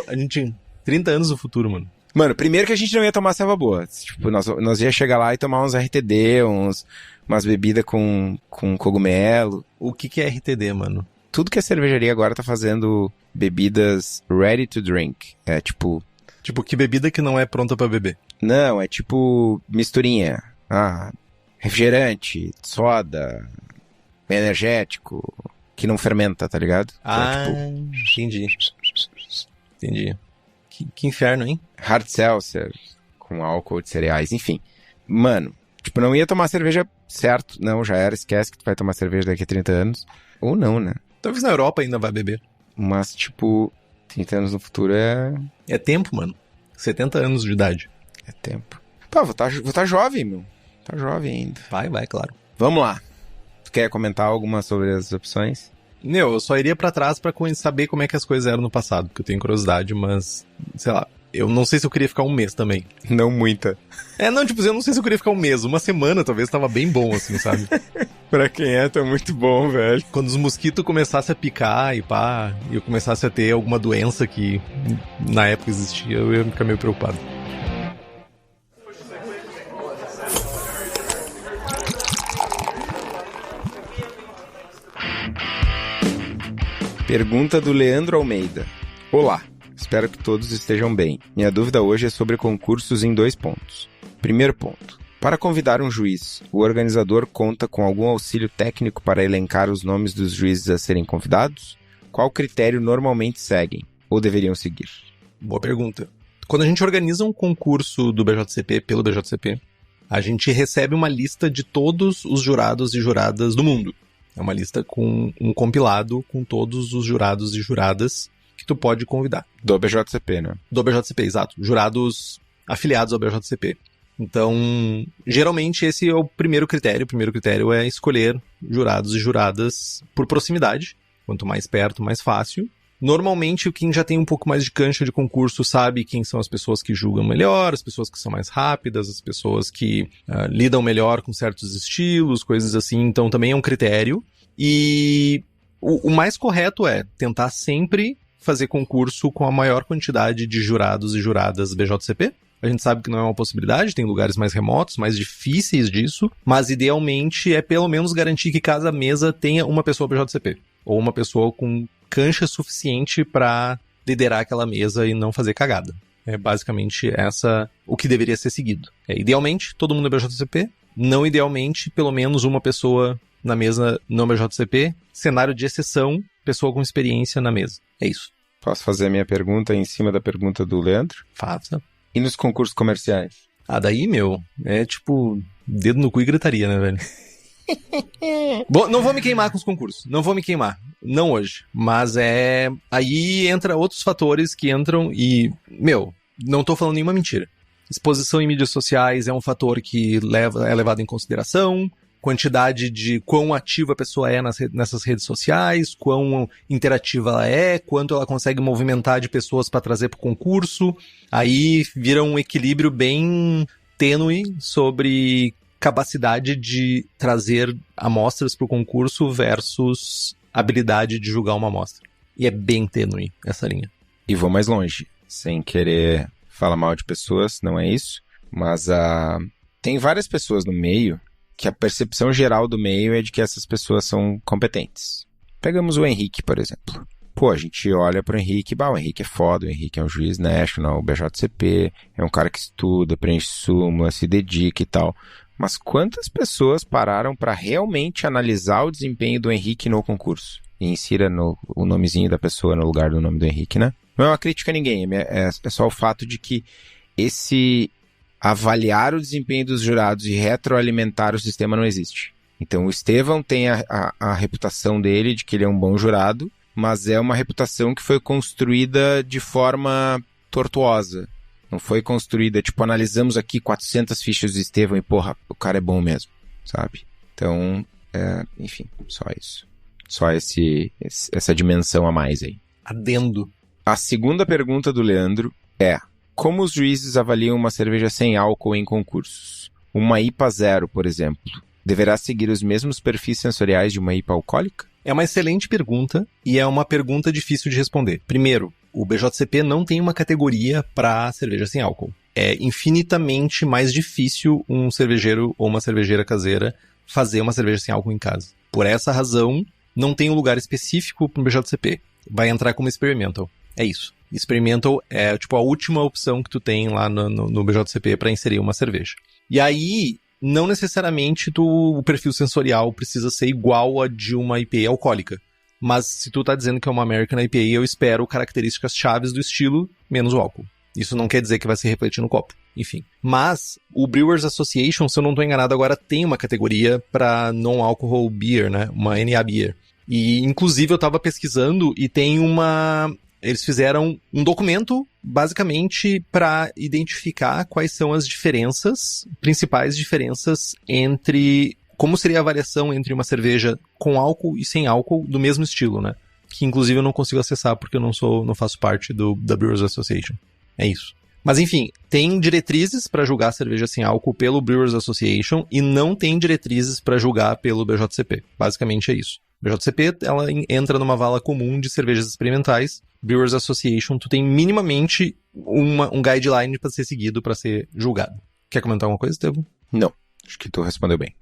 A gente... 30 anos no futuro, mano. Mano, primeiro que a gente não ia tomar selva boa. Tipo, nós ia chegar lá e tomar uns RTD, umas bebidas com cogumelo. O que é RTD, mano? Tudo que a cervejaria agora tá fazendo bebidas ready to drink. É tipo... Tipo, que bebida que não é pronta pra beber? Não, é tipo misturinha. Refrigerante, soda, energético, que não fermenta, tá ligado? Entendi. Entendi. Que inferno, hein? Hard seltzer, com álcool de cereais, enfim. Mano, tipo, não ia tomar cerveja certo. Não, já era, esquece que tu vai tomar cerveja daqui a 30 anos. Ou não, né? Talvez na Europa ainda vai beber. Mas, tipo, 30 anos no futuro é... É tempo, mano. 70 anos de idade. É tempo. Pô, vou tá jovem, meu. Tá jovem ainda. Vai, claro. Vamos lá. Tu quer comentar alguma sobre as opções? Eu só iria pra trás pra saber como é que as coisas eram no passado, porque eu tenho curiosidade, mas, sei lá, eu não sei se eu queria ficar um mês também. Não muita. Eu não sei se eu queria ficar um mês. Uma semana talvez tava bem bom, assim, sabe? Pra quem é, tá muito bom, velho. Quando os mosquitos começassem a picar e pá, e eu começasse a ter alguma doença que na época existia, eu ia ficar meio preocupado. Pergunta do Leandro Almeida. Olá, espero que todos estejam bem. Minha dúvida hoje é sobre concursos em 2 pontos. Primeiro ponto. Para convidar um juiz, o organizador conta com algum auxílio técnico para elencar os nomes dos juízes a serem convidados? Qual critério normalmente seguem ou deveriam seguir? Boa pergunta. Quando a gente organiza um concurso do BJCP, pelo BJCP, a gente recebe uma lista de todos os jurados e juradas do mundo. É uma lista com um compilado com todos os jurados e juradas que tu pode convidar. Do BJCP, né? Do BJCP, exato. Jurados afiliados ao BJCP. Então, geralmente esse é o primeiro critério. O primeiro critério é escolher jurados e juradas por proximidade. Quanto mais perto, mais fácil. Normalmente, quem já tem um pouco mais de cancha de concurso sabe quem são as pessoas que julgam melhor, as pessoas que são mais rápidas, as pessoas que lidam melhor com certos estilos, coisas assim. Então, também é um critério. E o mais correto é tentar sempre fazer concurso com a maior quantidade de jurados e juradas BJCP. A gente sabe que não é uma possibilidade, tem lugares mais remotos, mais difíceis disso, mas idealmente é pelo menos garantir que cada mesa tenha uma pessoa BJCP, ou uma pessoa com cancha suficiente para liderar aquela mesa e não fazer cagada. É basicamente o que deveria ser seguido. Idealmente, todo mundo é BJCP, não idealmente, pelo menos uma pessoa na mesa não BJCP, cenário de exceção, pessoa com experiência na mesa. É isso. Posso fazer a minha pergunta em cima da pergunta do Leandro? Faça. E nos concursos comerciais? Daí, é tipo dedo no cu e gritaria, né, velho? Bom, não vou me queimar com os concursos. Não vou me queimar. Não hoje. Mas aí entra outros fatores que entram e... não tô falando nenhuma mentira. Exposição em mídias sociais é um fator que é levado em consideração. Quantidade de quão ativa a pessoa é nessas redes sociais, quão interativa ela é, quanto ela consegue movimentar de pessoas para trazer para o concurso. Aí vira um equilíbrio bem tênue sobre capacidade de trazer amostras para o concurso versus habilidade de julgar uma amostra. E é bem tênue essa linha. E vou mais longe, sem querer falar mal de pessoas, não é isso, mas tem várias pessoas no meio que a percepção geral do meio é de que essas pessoas são competentes. Pegamos o Henrique, por exemplo. A gente olha pro Henrique, o Henrique é foda, o Henrique é um juiz national, o BJCP, é um cara que estuda, preenche súmula, se dedica e tal. Mas quantas pessoas pararam para realmente analisar o desempenho do Henrique no concurso? E insira o nomezinho da pessoa no lugar do nome do Henrique, né? Não é uma crítica a ninguém, é só o fato de que esse avaliar o desempenho dos jurados e retroalimentar o sistema não existe. Então o Estevão tem a reputação dele de que ele é um bom jurado, mas é uma reputação que foi construída de forma tortuosa. Não foi construída, analisamos aqui 400 fichas do Estevão e, o cara é bom mesmo, sabe? Então, enfim, só isso. Só essa dimensão a mais aí. Adendo. A segunda pergunta do Leandro é: como os juízes avaliam uma cerveja sem álcool em concursos? Uma IPA 0, por exemplo, deverá seguir os mesmos perfis sensoriais de uma IPA alcoólica? É uma excelente pergunta e é uma pergunta difícil de responder. Primeiro, o BJCP não tem uma categoria para cerveja sem álcool. É infinitamente mais difícil um cervejeiro ou uma cervejeira caseira fazer uma cerveja sem álcool em casa. Por essa razão, não tem um lugar específico para o BJCP. Vai entrar como experimental. É isso. Experimental é a última opção que tu tem lá no BJCP para inserir uma cerveja. E aí, não necessariamente o perfil sensorial precisa ser igual a de uma IPA alcoólica. Mas se tu tá dizendo que é uma American IPA, eu espero características chaves do estilo menos o álcool. Isso não quer dizer que vai se refletir no copo. Enfim. Mas o Brewers Association, se eu não tô enganado agora, tem uma categoria para non-alcohol beer, né? Uma NA beer. E, inclusive, eu tava pesquisando e tem eles fizeram um documento, basicamente, para identificar quais são as principais diferenças entre... Como seria a avaliação entre uma cerveja com álcool e sem álcool do mesmo estilo, né? Que, inclusive, eu não consigo acessar porque eu não faço parte da Brewers Association. É isso. Mas, enfim, tem diretrizes para julgar cerveja sem álcool pelo Brewers Association e não tem diretrizes para julgar pelo BJCP. Basicamente é isso. BJCP, ela entra numa vala comum de cervejas experimentais. Brewers Association, tu tem minimamente um guideline para ser seguido, para ser julgado. Quer comentar alguma coisa, Estevão? Não. Acho que tu respondeu bem.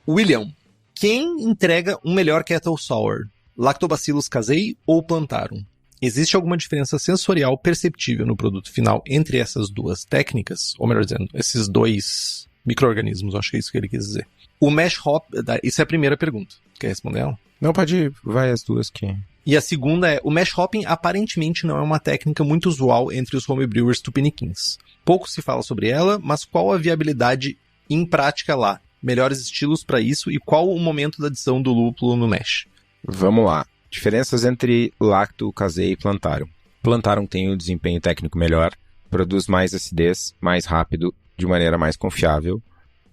William, quem entrega um melhor Kettle Sour? Lactobacillus casei ou Plantarum? Existe alguma diferença sensorial perceptível no produto final entre essas duas técnicas? Ou melhor dizendo, esses dois micro-organismos, acho que é isso que ele quis dizer. O mash hop, isso é a primeira pergunta. Quer responder ela? Não, pode ir, vai as duas que... E a segunda é, o mash hopping aparentemente não é uma técnica muito usual entre os homebrewers tupiniquins. Pouco se fala sobre ela, mas qual a viabilidade em prática lá? Melhores estilos para isso e qual o momento da adição do lúpulo no mash? Vamos lá. Diferenças entre lacto, casei e Plantarum. Plantarum tem um desempenho técnico melhor, produz mais acidez, mais rápido, de maneira mais confiável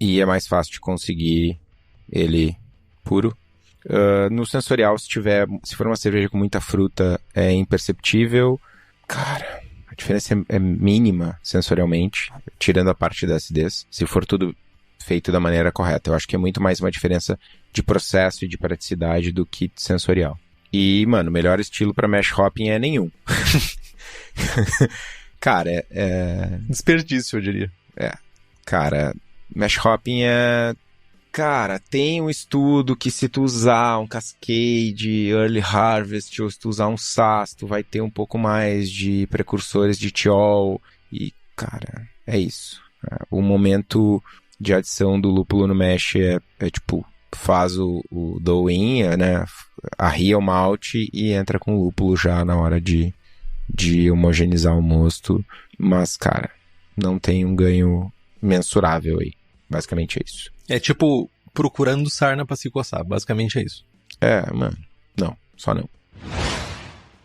e é mais fácil de conseguir ele puro. No sensorial, se for uma cerveja com muita fruta, é imperceptível. Cara, a diferença é mínima sensorialmente, tirando a parte da acidez, se for tudo feito da maneira correta. Eu acho que é muito mais uma diferença de processo e de praticidade do que sensorial. E, mano, o melhor estilo pra mash hopping é nenhum. Cara, Desperdício, eu diria. Cara, mash hopping Cara, tem um estudo que se tu usar um Cascade, Early Harvest, ou se tu usar um SAS, tu vai ter um pouco mais de precursores de thiol. E, cara, é isso. O momento de adição do lúpulo no mash é tipo, faz o dough-in, né? Arria o malte e entra com o lúpulo já na hora de homogeneizar o mosto. Mas, cara, não tem um ganho mensurável aí. Basicamente é isso. É tipo procurando sarna pra se coçar. Basicamente é isso. Mano. Não, só não.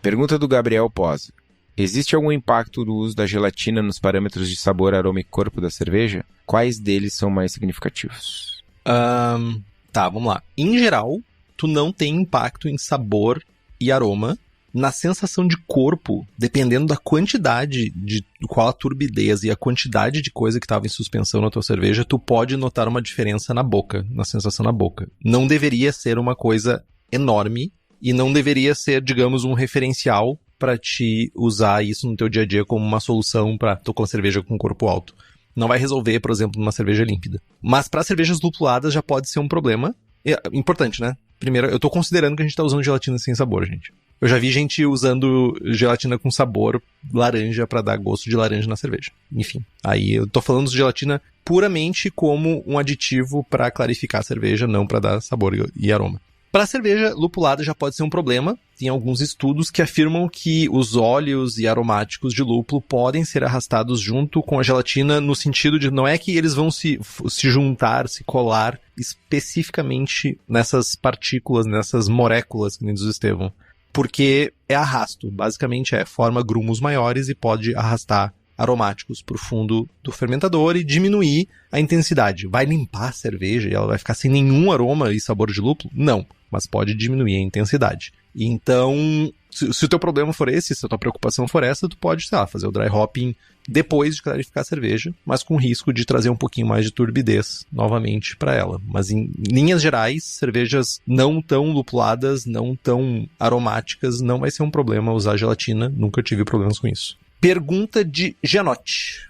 Pergunta do Gabriel Posa. Existe algum impacto do uso da gelatina nos parâmetros de sabor, aroma e corpo da cerveja? Quais deles são mais significativos? Tá, vamos lá. Em geral, tu não tem impacto em sabor e aroma. Na sensação de corpo, dependendo da quantidade de qual a turbidez e a quantidade de coisa que estava em suspensão na tua cerveja, tu pode notar uma diferença na boca, na sensação na boca. Não deveria ser uma coisa enorme e não deveria ser, digamos, um referencial para te usar isso no teu dia a dia como uma solução para tu com a cerveja com corpo alto. Não vai resolver, por exemplo, numa cerveja límpida. Mas para cervejas lupuladas já pode ser um problema. Importante, né? Primeiro, eu tô considerando que a gente tá usando gelatina sem sabor, gente. Eu já vi gente usando gelatina com sabor laranja pra dar gosto de laranja na cerveja. Enfim, aí eu tô falando de gelatina puramente como um aditivo pra clarificar a cerveja, não pra dar sabor e aroma. Para cerveja lupulada já pode ser um problema. Tem alguns estudos que afirmam que os óleos e aromáticos de lúpulo podem ser arrastados junto com a gelatina no sentido de não é que eles vão se juntar, se colar especificamente nessas partículas, nessas moléculas que nem diz o Estevão. Porque é arrasto, basicamente forma grumos maiores e pode arrastar aromáticos para o fundo do fermentador e diminuir a intensidade. Vai limpar a cerveja e ela vai ficar sem nenhum aroma e sabor de lúpulo? Não, mas pode diminuir a intensidade. Então, se o teu problema for esse, se a tua preocupação for essa, tu pode, sei lá, fazer o dry hopping depois de clarificar a cerveja, mas com risco de trazer um pouquinho mais de turbidez novamente para ela. Mas em linhas gerais, cervejas não tão lupuladas, não tão aromáticas, não vai ser um problema usar gelatina, nunca tive problemas com isso. Pergunta de Gianotti.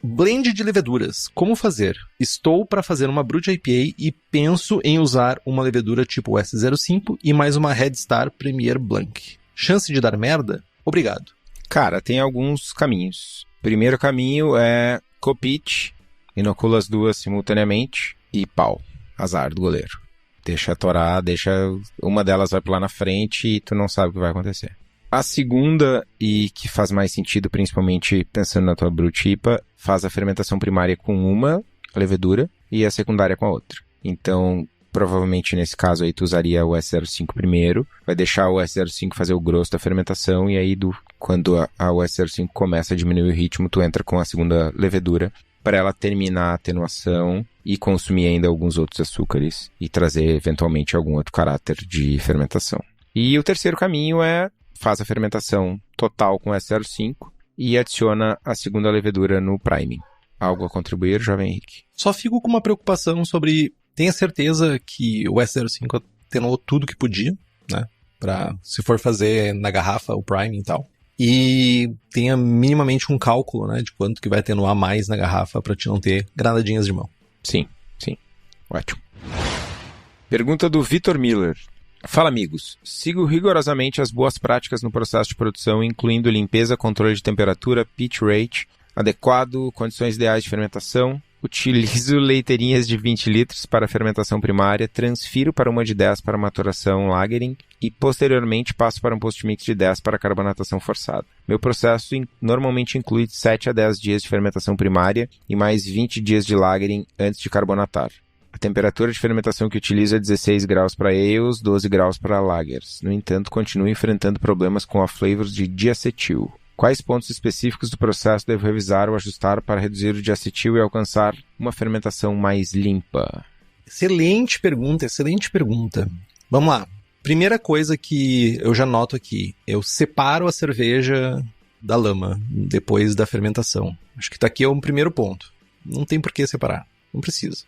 Blend de leveduras. Como fazer? Estou para fazer uma Brut IPA e penso em usar uma levedura tipo S05 e mais uma Red Star Premier Blanc. Chance de dar merda? Obrigado. Cara, tem alguns caminhos. Primeiro caminho é copite, inocula as duas simultaneamente e pau. Azar do goleiro. Deixa torar, uma delas vai pular na frente e tu não sabe o que vai acontecer. A segunda, e que faz mais sentido, principalmente pensando na tua Brut IPA, faz a fermentação primária com uma levedura e a secundária com a outra. Então, provavelmente nesse caso aí tu usaria o S05 primeiro, vai deixar o S05 fazer o grosso da fermentação e aí quando a S05 começa a diminuir o ritmo, tu entra com a segunda levedura para ela terminar a atenuação e consumir ainda alguns outros açúcares e trazer eventualmente algum outro caráter de fermentação. E o terceiro caminho faz a fermentação total com S05 e adiciona a segunda levedura no priming. Algo a contribuir, jovem Henrique? Só fico com uma preocupação sobre... Tenha certeza que o S05 atenuou tudo que podia, né? Pra, se for fazer na garrafa o priming e tal. E tenha minimamente um cálculo, né? De quanto que vai atenuar mais na garrafa pra te não ter granadinhas de mão. Sim. Ótimo. Pergunta do Vitor Miller. Fala, amigos. Sigo rigorosamente as boas práticas no processo de produção, incluindo limpeza, controle de temperatura, pitch rate, adequado, condições ideais de fermentação. Utilizo leiteirinhas de 20 litros para a fermentação primária, transfiro para uma de 10 para maturação lagering e, posteriormente, passo para um post-mix de 10 para carbonatação forçada. Meu processo normalmente inclui 7 a 10 dias de fermentação primária e mais 20 dias de lagering antes de carbonatar. A temperatura de fermentação que utilizo é 16 graus para ales, 12 graus para lagers. No entanto, continuo enfrentando problemas com a flavors de diacetil. Quais pontos específicos do processo devo revisar ou ajustar para reduzir o diacetil e alcançar uma fermentação mais limpa? Excelente pergunta. Vamos lá. Primeira coisa que eu já noto aqui, eu separo a cerveja da lama depois da fermentação. Acho que aqui é um primeiro ponto. Não tem por que separar. Não precisa.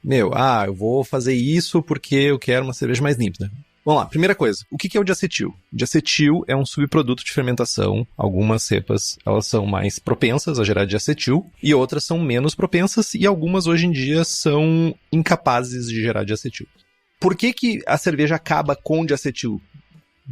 Eu vou fazer isso porque eu quero uma cerveja mais límpida. Vamos lá, primeira coisa, o que é o diacetil? O diacetil é um subproduto de fermentação. Algumas cepas, elas são mais propensas a gerar diacetil e outras são menos propensas e algumas hoje em dia são incapazes de gerar diacetil. Por que a cerveja acaba com diacetil?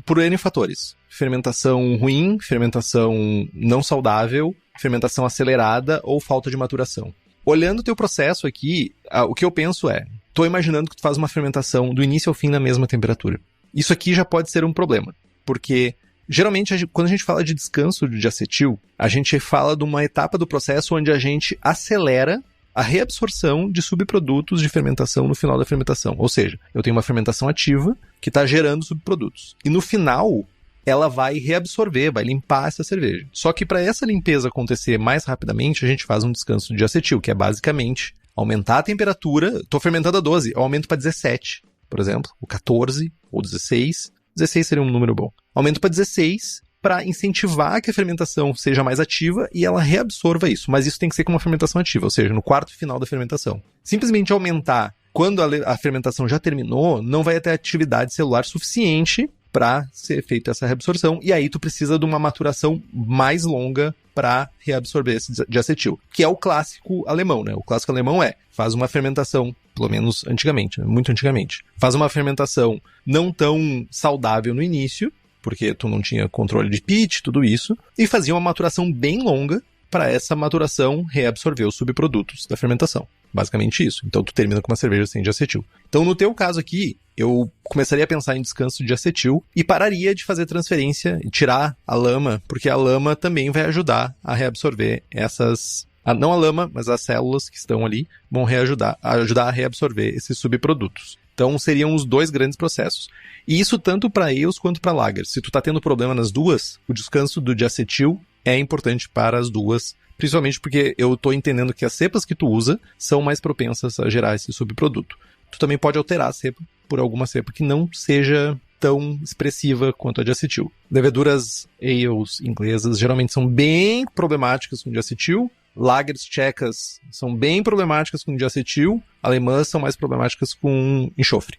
Por N fatores. Fermentação ruim, fermentação não saudável, fermentação acelerada ou falta de maturação. Olhando o teu processo aqui, o que eu penso tô imaginando que tu faz uma fermentação do início ao fim na mesma temperatura. Isso aqui já pode ser um problema, porque geralmente quando a gente fala de descanso de diacetil, a gente fala de uma etapa do processo onde a gente acelera a reabsorção de subprodutos de fermentação no final da fermentação. Ou seja, eu tenho uma fermentação ativa que está gerando subprodutos. E no final, ela vai reabsorver, vai limpar essa cerveja. Só que para essa limpeza acontecer mais rapidamente, a gente faz um descanso de diacetil, que é basicamente aumentar a temperatura. Estou fermentando a 12, eu aumento para 17, por exemplo, ou 14, ou 16. 16 seria um número bom. Aumento para 16 para incentivar que a fermentação seja mais ativa e ela reabsorva isso. Mas isso tem que ser com uma fermentação ativa, ou seja, no quarto final da fermentação. Simplesmente aumentar quando a fermentação já terminou, não vai ter atividade celular suficiente para ser feita essa reabsorção, e aí tu precisa de uma maturação mais longa para reabsorver esse diacetil, que é o clássico alemão, né? O clássico alemão faz uma fermentação, pelo menos antigamente, né? Muito antigamente, faz uma fermentação não tão saudável no início, porque tu não tinha controle de pitch, tudo isso, e fazia uma maturação bem longa para essa maturação reabsorver os subprodutos da fermentação. Basicamente isso. Então tu termina com uma cerveja sem diacetil. Então no teu caso aqui, eu começaria a pensar em descanso de diacetil e pararia de fazer transferência e tirar a lama, porque a lama também vai ajudar a reabsorver essas... não a lama, mas as células que estão ali vão ajudar a reabsorver esses subprodutos. Então seriam os dois grandes processos. E isso tanto para ales quanto para lagers. Se tu tá tendo problema nas duas, o descanso do diacetil é importante para as duas, principalmente porque eu tô entendendo que as cepas que tu usa são mais propensas a gerar esse subproduto. Tu também pode alterar a cepa por alguma cepa que não seja tão expressiva quanto a diacetil. Leveduras ales inglesas geralmente são bem problemáticas com diacetil. Lagers tchecas são bem problemáticas com diacetil. Alemãs são mais problemáticas com enxofre.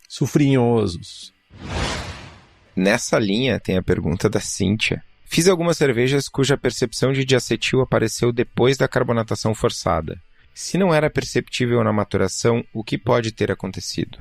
Sulfurinhosos. Nessa linha tem a pergunta da Cíntia. Fiz algumas cervejas cuja percepção de diacetil apareceu depois da carbonatação forçada. Se não era perceptível na maturação, o que pode ter acontecido?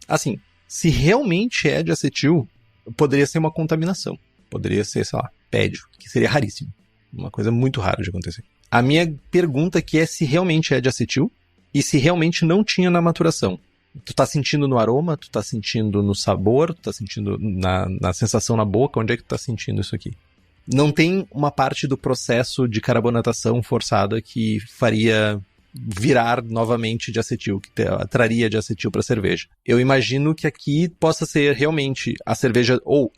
Assim, se realmente é diacetil, poderia ser uma contaminação. Poderia ser, sei lá, pédio, que seria raríssimo. Uma coisa muito rara de acontecer. A minha pergunta aqui é se realmente é diacetil e se realmente não tinha na maturação. Tu tá sentindo no aroma, tu tá sentindo no sabor, tu tá sentindo na sensação na boca, onde é que tu tá sentindo isso aqui? Não tem uma parte do processo de carbonatação forçada que faria virar novamente diacetil, que traria diacetil para a cerveja. Eu imagino que aqui possa ser realmente a cerveja, ou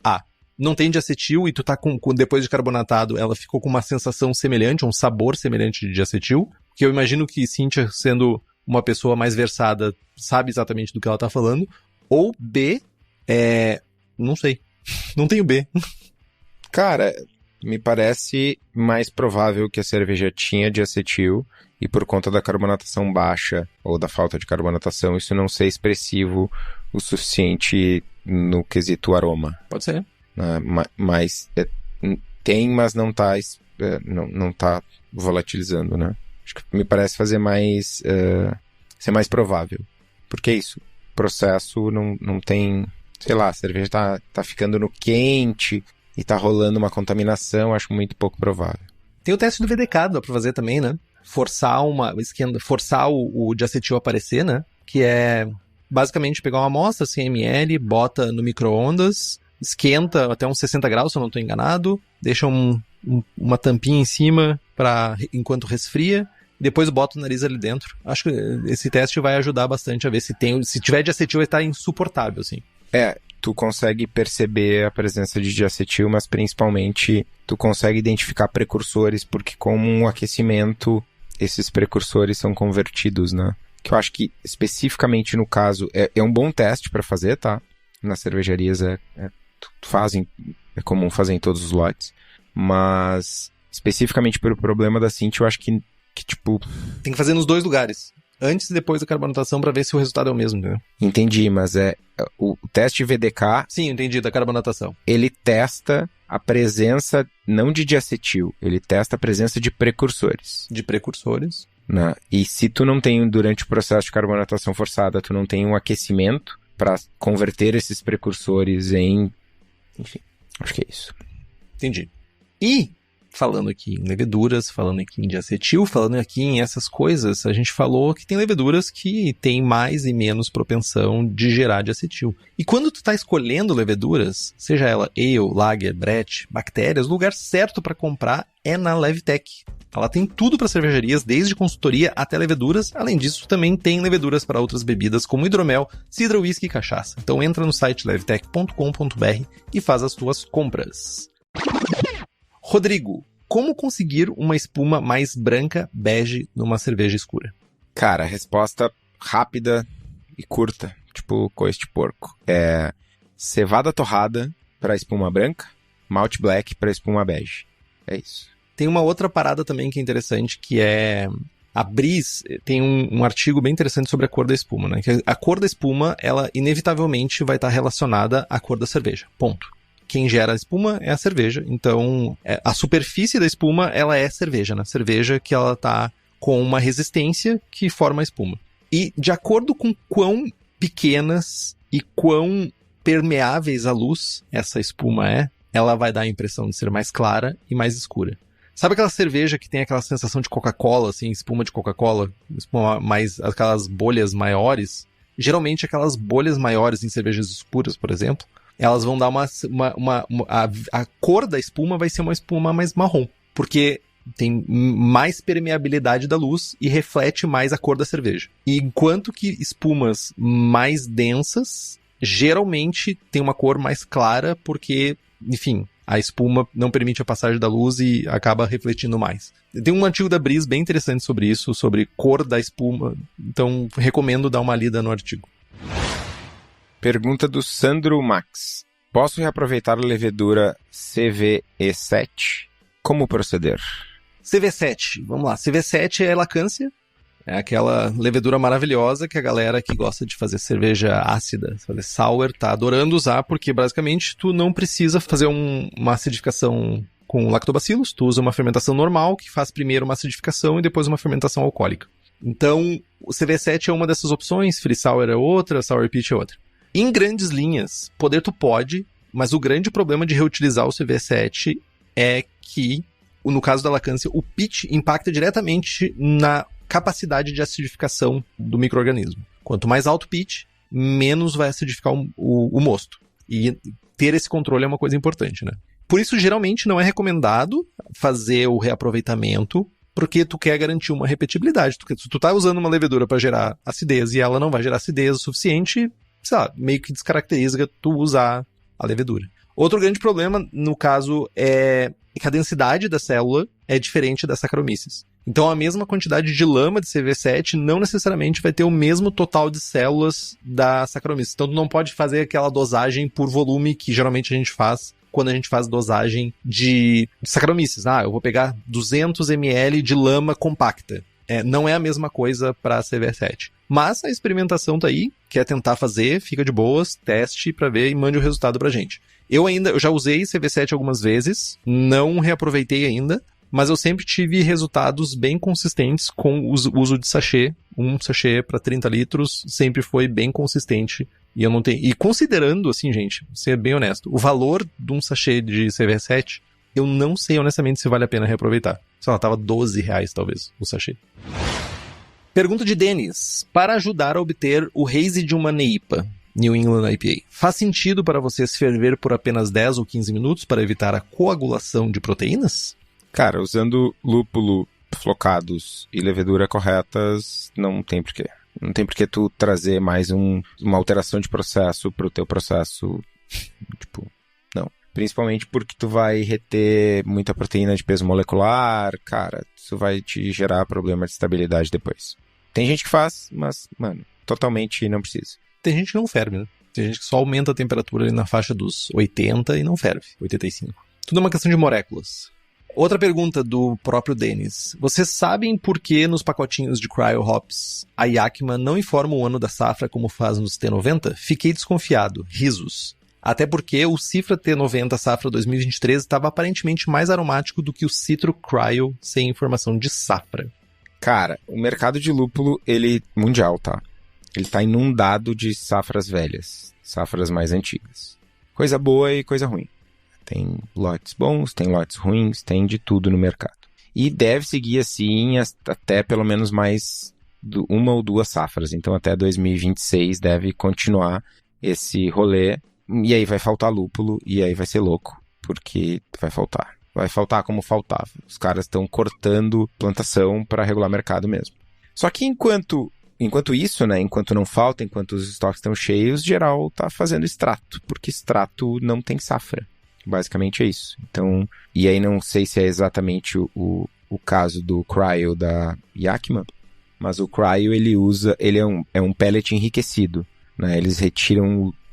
não tem diacetil e tu tá depois de carbonatado, ela ficou com uma sensação semelhante, um sabor semelhante de diacetil, que eu imagino que Cíntia, sendo uma pessoa mais versada, sabe exatamente do que ela tá falando, ou B, não sei, não tenho B. Cara, me parece mais provável que a cerveja tinha diacetil e por conta da carbonatação baixa ou da falta de carbonatação, isso não ser expressivo o suficiente no quesito aroma. Pode ser. Mas tem, mas não tá volatilizando, né? Acho que me parece fazer mais... ser mais provável. Porque é isso. O processo não tem... Sei lá, a cerveja tá ficando no quente e tá rolando uma contaminação, acho muito pouco provável. Tem o teste do VDK, dá pra fazer também, né? Forçar o diacetil a aparecer, né? Que é basicamente pegar uma amostra, 100 ml, bota no micro-ondas, esquenta até uns 60 graus, se eu não estou enganado, deixa uma tampinha em cima enquanto resfria, e depois bota o nariz ali dentro. Acho que esse teste vai ajudar bastante a ver se tiver diacetil, vai estar insuportável, assim. Tu consegue perceber a presença de diacetil, mas principalmente tu consegue identificar precursores, porque com um aquecimento, esses precursores são convertidos, né? Que eu acho que especificamente no caso, é um bom teste para fazer, tá? Nas cervejarias é comum fazer em todos os lotes, mas especificamente pelo problema da Cíntia, eu acho que tipo... Tem que fazer nos dois lugares. antes e depois da carbonatação para ver se o resultado é o mesmo, entendeu? Entendi, mas o teste VDK... Sim, entendi, da carbonatação. Ele testa a presença, não de diacetil, ele testa a presença de precursores. De precursores. Né? E se tu não tem, durante o processo de carbonatação forçada, tu não tem um aquecimento para converter esses precursores em... Enfim, acho que é isso. Entendi. E, falando aqui em leveduras, falando aqui em diacetil, falando aqui em essas coisas, a gente falou que tem leveduras que têm mais e menos propensão de gerar diacetil. E quando tu tá escolhendo leveduras, seja ela ale, lager, brett, bactérias, o lugar certo para comprar é na Levtech. Ela tem tudo para cervejarias, desde consultoria até leveduras. Além disso, também tem leveduras para outras bebidas, como hidromel, cidra, whisky e cachaça. Então entra no site levtech.com.br e faz as tuas compras. Rodrigo, como conseguir uma espuma mais branca, bege, numa cerveja escura? Cara, resposta rápida e curta, tipo coice de porco. É cevada torrada para espuma branca, malt black para espuma bege. É isso. Tem uma outra parada também que é interessante, que é... A Bris tem um artigo bem interessante sobre a cor da espuma, né? Que a cor da espuma, ela inevitavelmente vai estar relacionada à cor da cerveja. Ponto. Quem gera a espuma é a cerveja. Então, a superfície da espuma, ela é cerveja, né? Cerveja que ela tá com uma resistência que forma a espuma. E de acordo com quão pequenas e quão permeáveis à luz essa espuma é, ela vai dar a impressão de ser mais clara e mais escura. Sabe aquela cerveja que tem aquela sensação de Coca-Cola, assim, espuma de Coca-Cola, espuma mais, aquelas bolhas maiores? Geralmente aquelas bolhas maiores em cervejas escuras, por exemplo, elas vão dar a cor da espuma vai ser uma espuma mais marrom, porque tem mais permeabilidade da luz e reflete mais a cor da cerveja. E enquanto que espumas mais densas, geralmente tem uma cor mais clara, porque, enfim, a espuma não permite a passagem da luz e acaba refletindo mais. Tem um artigo da Bris bem interessante sobre isso, sobre cor da espuma, então recomendo dar uma lida no artigo. Pergunta do Sandro Max. Posso reaproveitar a levedura CVE7? Como proceder? CV7, vamos lá. CV7 é lacância. É aquela levedura maravilhosa que a galera que gosta de fazer cerveja ácida, fazer sour, tá adorando usar, porque basicamente tu não precisa fazer uma acidificação com lactobacilos, tu usa uma fermentação normal, que faz primeiro uma acidificação e depois uma fermentação alcoólica. Então, o CV7 é uma dessas opções, Free Sour é outra, Sour Pitch é outra. Em grandes linhas, poder tu pode, mas o grande problema de reutilizar o CV7 é que, no caso da lacância, o pitch impacta diretamente na capacidade de acidificação do micro-organismo. Quanto mais alto o pitch, menos vai acidificar o mosto. E ter esse controle é uma coisa importante, né? Por isso, geralmente, não é recomendado fazer o reaproveitamento, porque tu quer garantir uma repetibilidade. Se tu tá usando uma levedura para gerar acidez e ela não vai gerar acidez o suficiente, sei lá, meio que descaracteriza tu usar a levedura. Outro grande problema, no caso, é que a densidade da célula é diferente das Saccharomyces. Então, a mesma quantidade de lama de CV7 não necessariamente vai ter o mesmo total de células da Saccharomyces. Então, tu não pode fazer aquela dosagem por volume que geralmente a gente faz quando a gente faz dosagem de Saccharomyces. Eu vou pegar 200 ml de lama compacta. Não é a mesma coisa para CV7. Mas a experimentação tá aí, quer tentar fazer, fica de boas, teste pra ver e mande o resultado pra gente. Eu já usei CV7 algumas vezes, não reaproveitei ainda, mas eu sempre tive resultados bem consistentes com o uso de sachê. Um sachê para 30 litros sempre foi bem consistente. E considerando, assim, gente, ser bem honesto, o valor de um sachê de CV7, eu não sei honestamente se vale a pena reaproveitar. Sei lá, tava R$12 talvez o sachê. Pergunta de Denis. Para ajudar a obter o haze de uma NEIPA, New England IPA, faz sentido para vocês ferver por apenas 10 ou 15 minutos para evitar a coagulação de proteínas? Cara, usando lúpulo, flocados e levedura corretas, não tem porquê. Não tem porquê tu trazer mais uma alteração de processo pro teu processo. Tipo, não. Principalmente porque tu vai reter muita proteína de peso molecular, cara, isso vai te gerar problema de estabilidade depois. Tem gente que faz, mas, mano, totalmente não precisa. Tem gente que não ferve, né? Tem gente que só aumenta a temperatura ali na faixa dos 80 e não ferve, 85. Tudo é uma questão de moléculas. Outra pergunta do próprio Denis. Vocês sabem por que nos pacotinhos de Cryo Hops a Yakima não informa o ano da safra como faz nos T90? Fiquei desconfiado. Risos. Até porque o Cifra T90 safra 2023 estava aparentemente mais aromático do que o Citro Cryo sem informação de safra. Cara, o mercado de lúpulo, ele mundial, tá? Ele tá inundado de safras velhas, safras mais antigas. Coisa boa e coisa ruim. Tem lotes bons, tem lotes ruins, tem de tudo no mercado. E deve seguir assim até pelo menos mais uma ou duas safras. Então até 2026 deve continuar esse rolê. E aí vai faltar lúpulo e aí vai ser louco, porque vai faltar. Vai faltar como faltava. Os caras estão cortando plantação para regular mercado mesmo. Só que enquanto isso, né, enquanto não falta, enquanto os estoques estão cheios, geral tá fazendo extrato, porque extrato não tem safra. Basicamente é isso. Então, e aí não sei se é exatamente o caso do Cryo da Yakima, mas o Cryo ele é um pellet enriquecido, né? Eles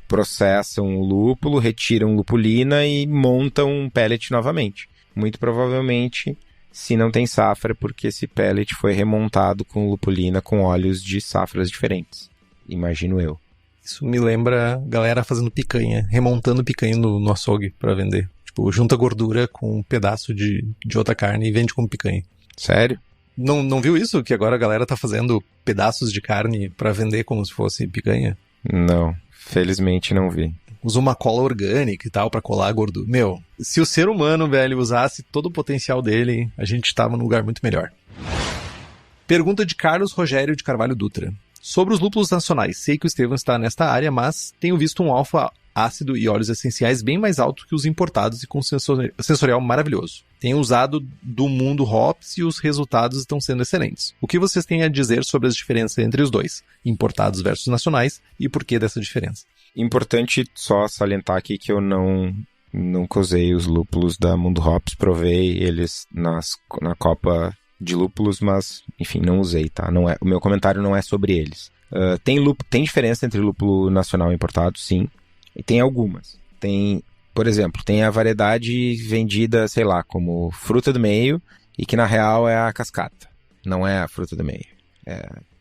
processam o lúpulo, retiram lupulina e montam um pellet novamente. Muito provavelmente, se não tem safra, porque esse pellet foi remontado com lupulina com óleos de safras diferentes. Imagino eu. Isso me lembra galera fazendo picanha, remontando picanha no açougue pra vender. Tipo, junta gordura com um pedaço de outra carne e vende como picanha. Sério? Não viu isso? Que agora a galera tá fazendo pedaços de carne pra vender como se fosse picanha? Não, felizmente não vi. Usa uma cola orgânica e tal pra colar a gordura. Meu, se o ser humano, velho, usasse todo o potencial dele, a gente tava num lugar muito melhor. Pergunta de Carlos Rogério de Carvalho Dutra. Sobre os lúpulos nacionais, sei que o Estevão está nesta área, mas tenho visto um alfa ácido e óleos essenciais bem mais alto que os importados e com sensorial maravilhoso. Tenho usado do mundo Hops e os resultados estão sendo excelentes. O que vocês têm a dizer sobre as diferenças entre os dois, importados versus nacionais, e por que dessa diferença? Importante só salientar aqui que eu nunca usei os lúpulos da Mundo Hops, provei eles na Copa de lúpulos, mas, enfim, não usei, tá? O meu comentário não é sobre eles. Tem diferença entre lúpulo nacional e importado, sim, e tem algumas. Por exemplo, tem a variedade vendida, sei lá, como fruta do meio, e que na real é a cascata, não é a fruta do meio.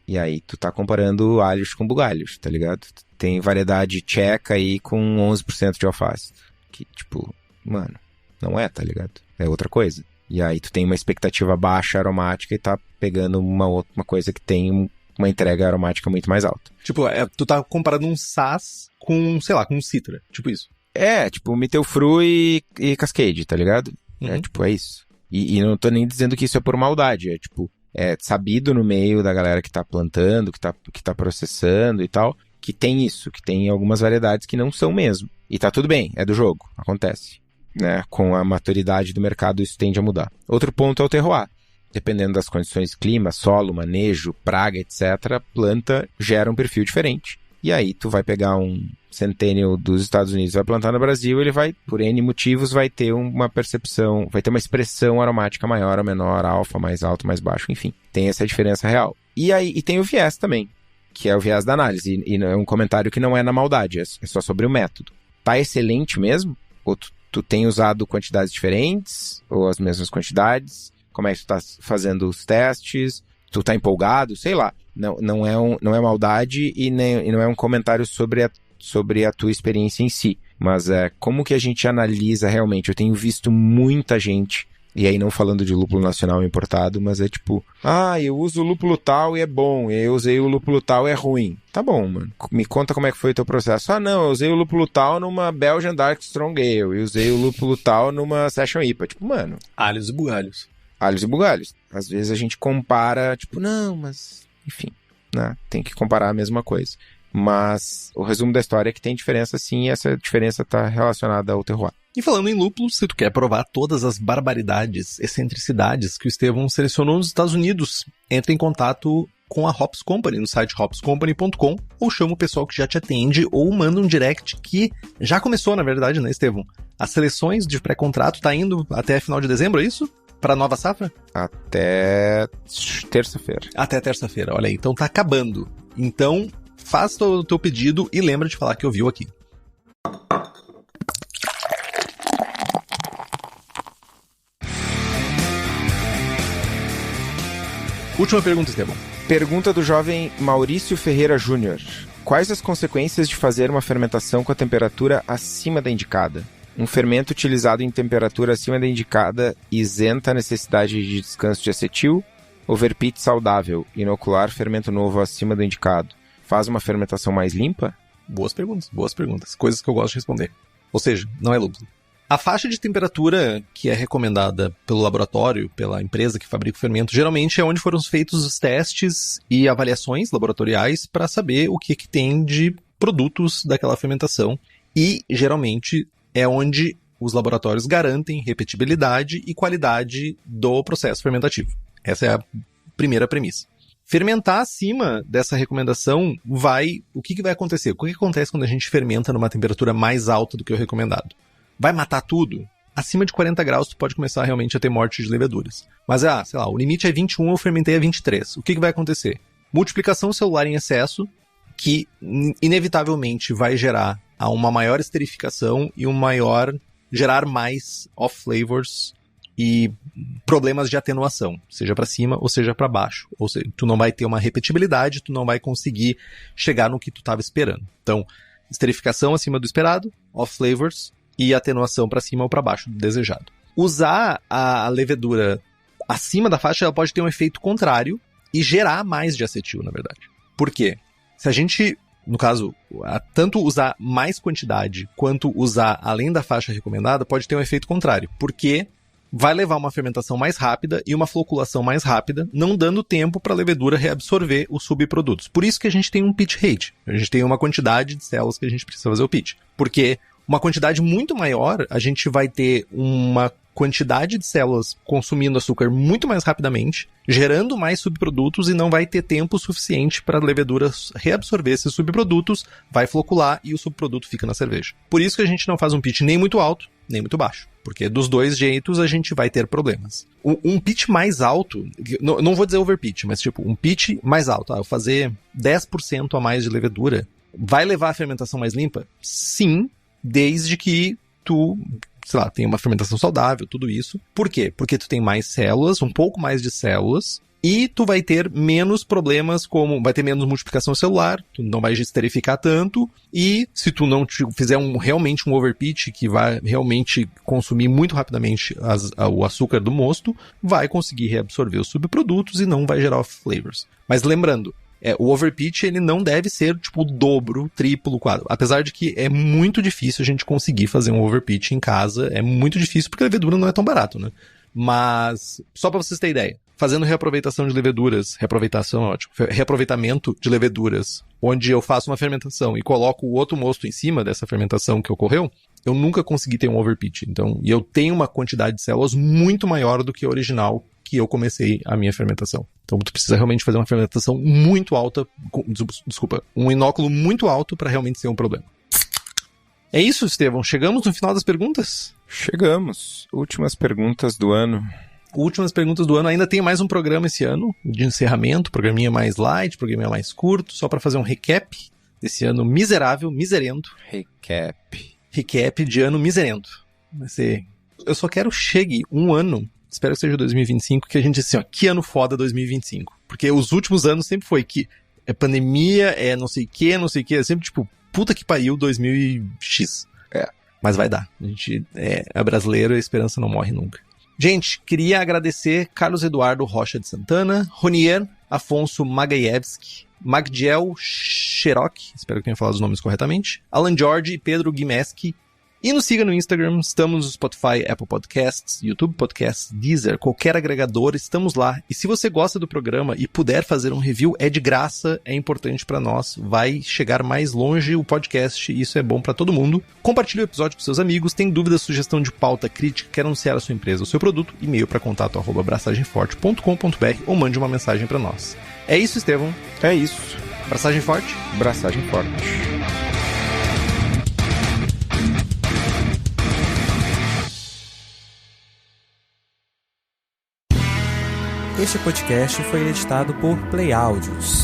E aí tu tá comparando alhos com bugalhos, tá ligado? Tem variedade tcheca aí com 11% de alface, que tipo, mano, não é, tá ligado? É outra coisa. E aí tu tem uma expectativa baixa aromática e tá pegando uma coisa que tem uma entrega aromática muito mais alta. Tipo, tu tá comparando um Saaz com, sei lá, com um Citra, tipo isso. Tipo, Mittelfru e Cascade, tá ligado? Uhum. É isso. E não tô nem dizendo que isso é por maldade, é sabido no meio da galera que tá plantando, que tá processando e tal, que tem isso, que tem algumas variedades que não são mesmo. E tá tudo bem, é do jogo, acontece. Né? Com a maturidade do mercado isso tende a mudar. Outro ponto é o terroir. Dependendo das condições de clima, solo, manejo, praga, etc., a planta gera um perfil diferente. E aí tu vai pegar um Centennial dos Estados Unidos e vai plantar no Brasil, ele vai, por N motivos, vai ter uma percepção, vai ter uma expressão aromática maior ou menor, alfa, mais alto, mais baixo, enfim. Tem essa diferença real. E tem o viés também, que é o viés da análise. E é um comentário que não é na maldade, é só sobre o método. Tá excelente mesmo? Ou tu tem usado quantidades diferentes? Ou as mesmas quantidades? Como é que tu tá fazendo os testes? Tu tá empolgado? Sei lá. Não é maldade e não é um comentário sobre a tua experiência em si. Mas como que a gente analisa realmente? Eu tenho visto muita gente, e aí não falando de lúpulo nacional importado, mas é tipo, eu uso o lúpulo tal e é bom, e eu usei o lúpulo tal e é ruim. Tá bom, mano. Me conta como é que foi o teu processo. Não, eu usei o lúpulo tal numa Belgian Dark Strong Ale, e usei o lúpulo tal numa Session IPA. Tipo, mano... Alhos e bugalhos. Alhos e bugalhos. Às vezes a gente compara, tipo, não, mas... Enfim, né? Tem que comparar a mesma coisa. Mas o resumo da história é que tem diferença sim, e essa diferença está relacionada ao terroir. E falando em lúpulos, se tu quer provar todas as barbaridades, excentricidades que o Estevão selecionou nos Estados Unidos, entre em contato com a Hops Company no site hopscompany.com, ou chama o pessoal que já te atende, ou manda um direct que já começou, na verdade, né, Estevão? As seleções de pré-contrato tá indo até final de dezembro, é isso? Para nova safra? Até terça-feira. Até terça-feira, olha aí. Então tá acabando. Então, faz o teu pedido e lembra de falar que ouviu aqui. Última pergunta, Estevão. Pergunta do jovem Maurício Ferreira Júnior. Quais as consequências de fazer uma fermentação com a temperatura acima da indicada? Um fermento utilizado em temperatura acima da indicada isenta a necessidade de descanso de acetil? Overpit saudável, inocular fermento novo acima do indicado, faz uma fermentação mais limpa? Boas perguntas. Coisas que eu gosto de responder. Ou seja, não é lúpulo. A faixa de temperatura que é recomendada pelo laboratório, pela empresa que fabrica o fermento, geralmente é onde foram feitos os testes e avaliações laboratoriais para saber o que tem de produtos daquela fermentação. E, geralmente, é onde os laboratórios garantem repetibilidade e qualidade do processo fermentativo. Essa é a primeira premissa. Fermentar acima dessa recomendação o que vai acontecer? O que acontece quando a gente fermenta numa temperatura mais alta do que o recomendado? Vai matar tudo? Acima de 40 graus tu pode começar realmente a ter morte de leveduras. Mas, sei lá, o limite é 21, eu fermentei a 23. O que vai acontecer? Multiplicação celular em excesso, que inevitavelmente vai gerar uma maior esterificação e gerar mais off-flavors e problemas de atenuação, seja para cima ou seja para baixo. Ou seja, tu não vai ter uma repetibilidade, tu não vai conseguir chegar no que tu estava esperando. Então, esterificação acima do esperado, off-flavors e atenuação para cima ou para baixo do desejado. Usar a levedura acima da faixa, ela pode ter um efeito contrário e gerar mais de acetil, na verdade. Por quê? Se a gente, no caso, tanto usar mais quantidade quanto usar além da faixa recomendada, pode ter um efeito contrário. Porque vai levar uma fermentação mais rápida e uma floculação mais rápida, não dando tempo para a levedura reabsorver os subprodutos. Por isso que a gente tem um pitch rate. A gente tem uma quantidade de células que a gente precisa fazer o pitch. Porque uma quantidade muito maior, a gente vai ter uma quantidade de células consumindo açúcar muito mais rapidamente, gerando mais subprodutos e não vai ter tempo suficiente para a levedura reabsorver esses subprodutos, vai flocular e o subproduto fica na cerveja. Por isso que a gente não faz um pitch nem muito alto, nem muito baixo. Porque dos dois jeitos a gente vai ter problemas. Um pitch mais alto, não vou dizer overpitch, mas tipo, um pitch mais alto, eu fazer 10% a mais de levedura, vai levar a fermentação mais limpa? Sim, desde que tu, sei lá, tenha uma fermentação saudável, tudo isso. Por quê? Porque tu tem mais células, um pouco mais de células, e tu vai ter menos problemas como, vai ter menos multiplicação celular, tu não vai esterificar tanto, e se tu não fizer realmente um overpitch que vai realmente consumir muito rapidamente o açúcar do mosto, vai conseguir reabsorver os subprodutos e não vai gerar off-flavors. Mas lembrando, o overpitch ele não deve ser tipo o dobro, triplo, quadro. Apesar de que é muito difícil a gente conseguir fazer um overpitch em casa, é muito difícil porque a levedura não é tão barato, né? Mas, só para vocês terem ideia, fazendo reaproveitação de leveduras, reaproveitamento de leveduras, onde eu faço uma fermentação e coloco o outro mosto em cima dessa fermentação que ocorreu, eu nunca consegui ter um overpitch. Então, e eu tenho uma quantidade de células muito maior do que a original que eu comecei a minha fermentação. Então, tu precisa realmente fazer uma fermentação muito alta, um inóculo muito alto para realmente ser um problema. É isso, Estevão. Chegamos no final das perguntas? Chegamos. Últimas perguntas do ano. Últimas perguntas do ano. Ainda tem mais um programa esse ano de encerramento. Programinha mais light, programinha mais curto. Só para fazer um recap desse ano miserável, miserento. Recap de ano miserento. Vai ser... Eu só quero chegue um ano, espero que seja 2025, que a gente diz assim, ó, que ano foda 2025. Porque os últimos anos sempre foi que é pandemia, é não sei o que, é sempre tipo, puta que pariu 2000x. Mas vai dar. A gente é brasileiro e a esperança não morre nunca. Gente, queria agradecer Carlos Eduardo Rocha de Santana, Ronier Afonso Magajewski, Magdiel Cherok, espero que tenha falado os nomes corretamente, Alan George e Pedro Guimeski. E nos siga no Instagram, estamos no Spotify, Apple Podcasts, YouTube Podcasts, Deezer, qualquer agregador, estamos lá. E se você gosta do programa e puder fazer um review, é de graça, é importante pra nós, vai chegar mais longe o podcast e isso é bom pra todo mundo. Compartilhe o episódio com seus amigos, tem dúvida, sugestão de pauta, crítica, quer anunciar a sua empresa ou seu produto, e-mail para contato@braçagemforte.com.br ou mande uma mensagem pra nós. É isso, Estevão? É isso. Braçagem forte? Braçagem forte. Este podcast foi editado por Play Áudios.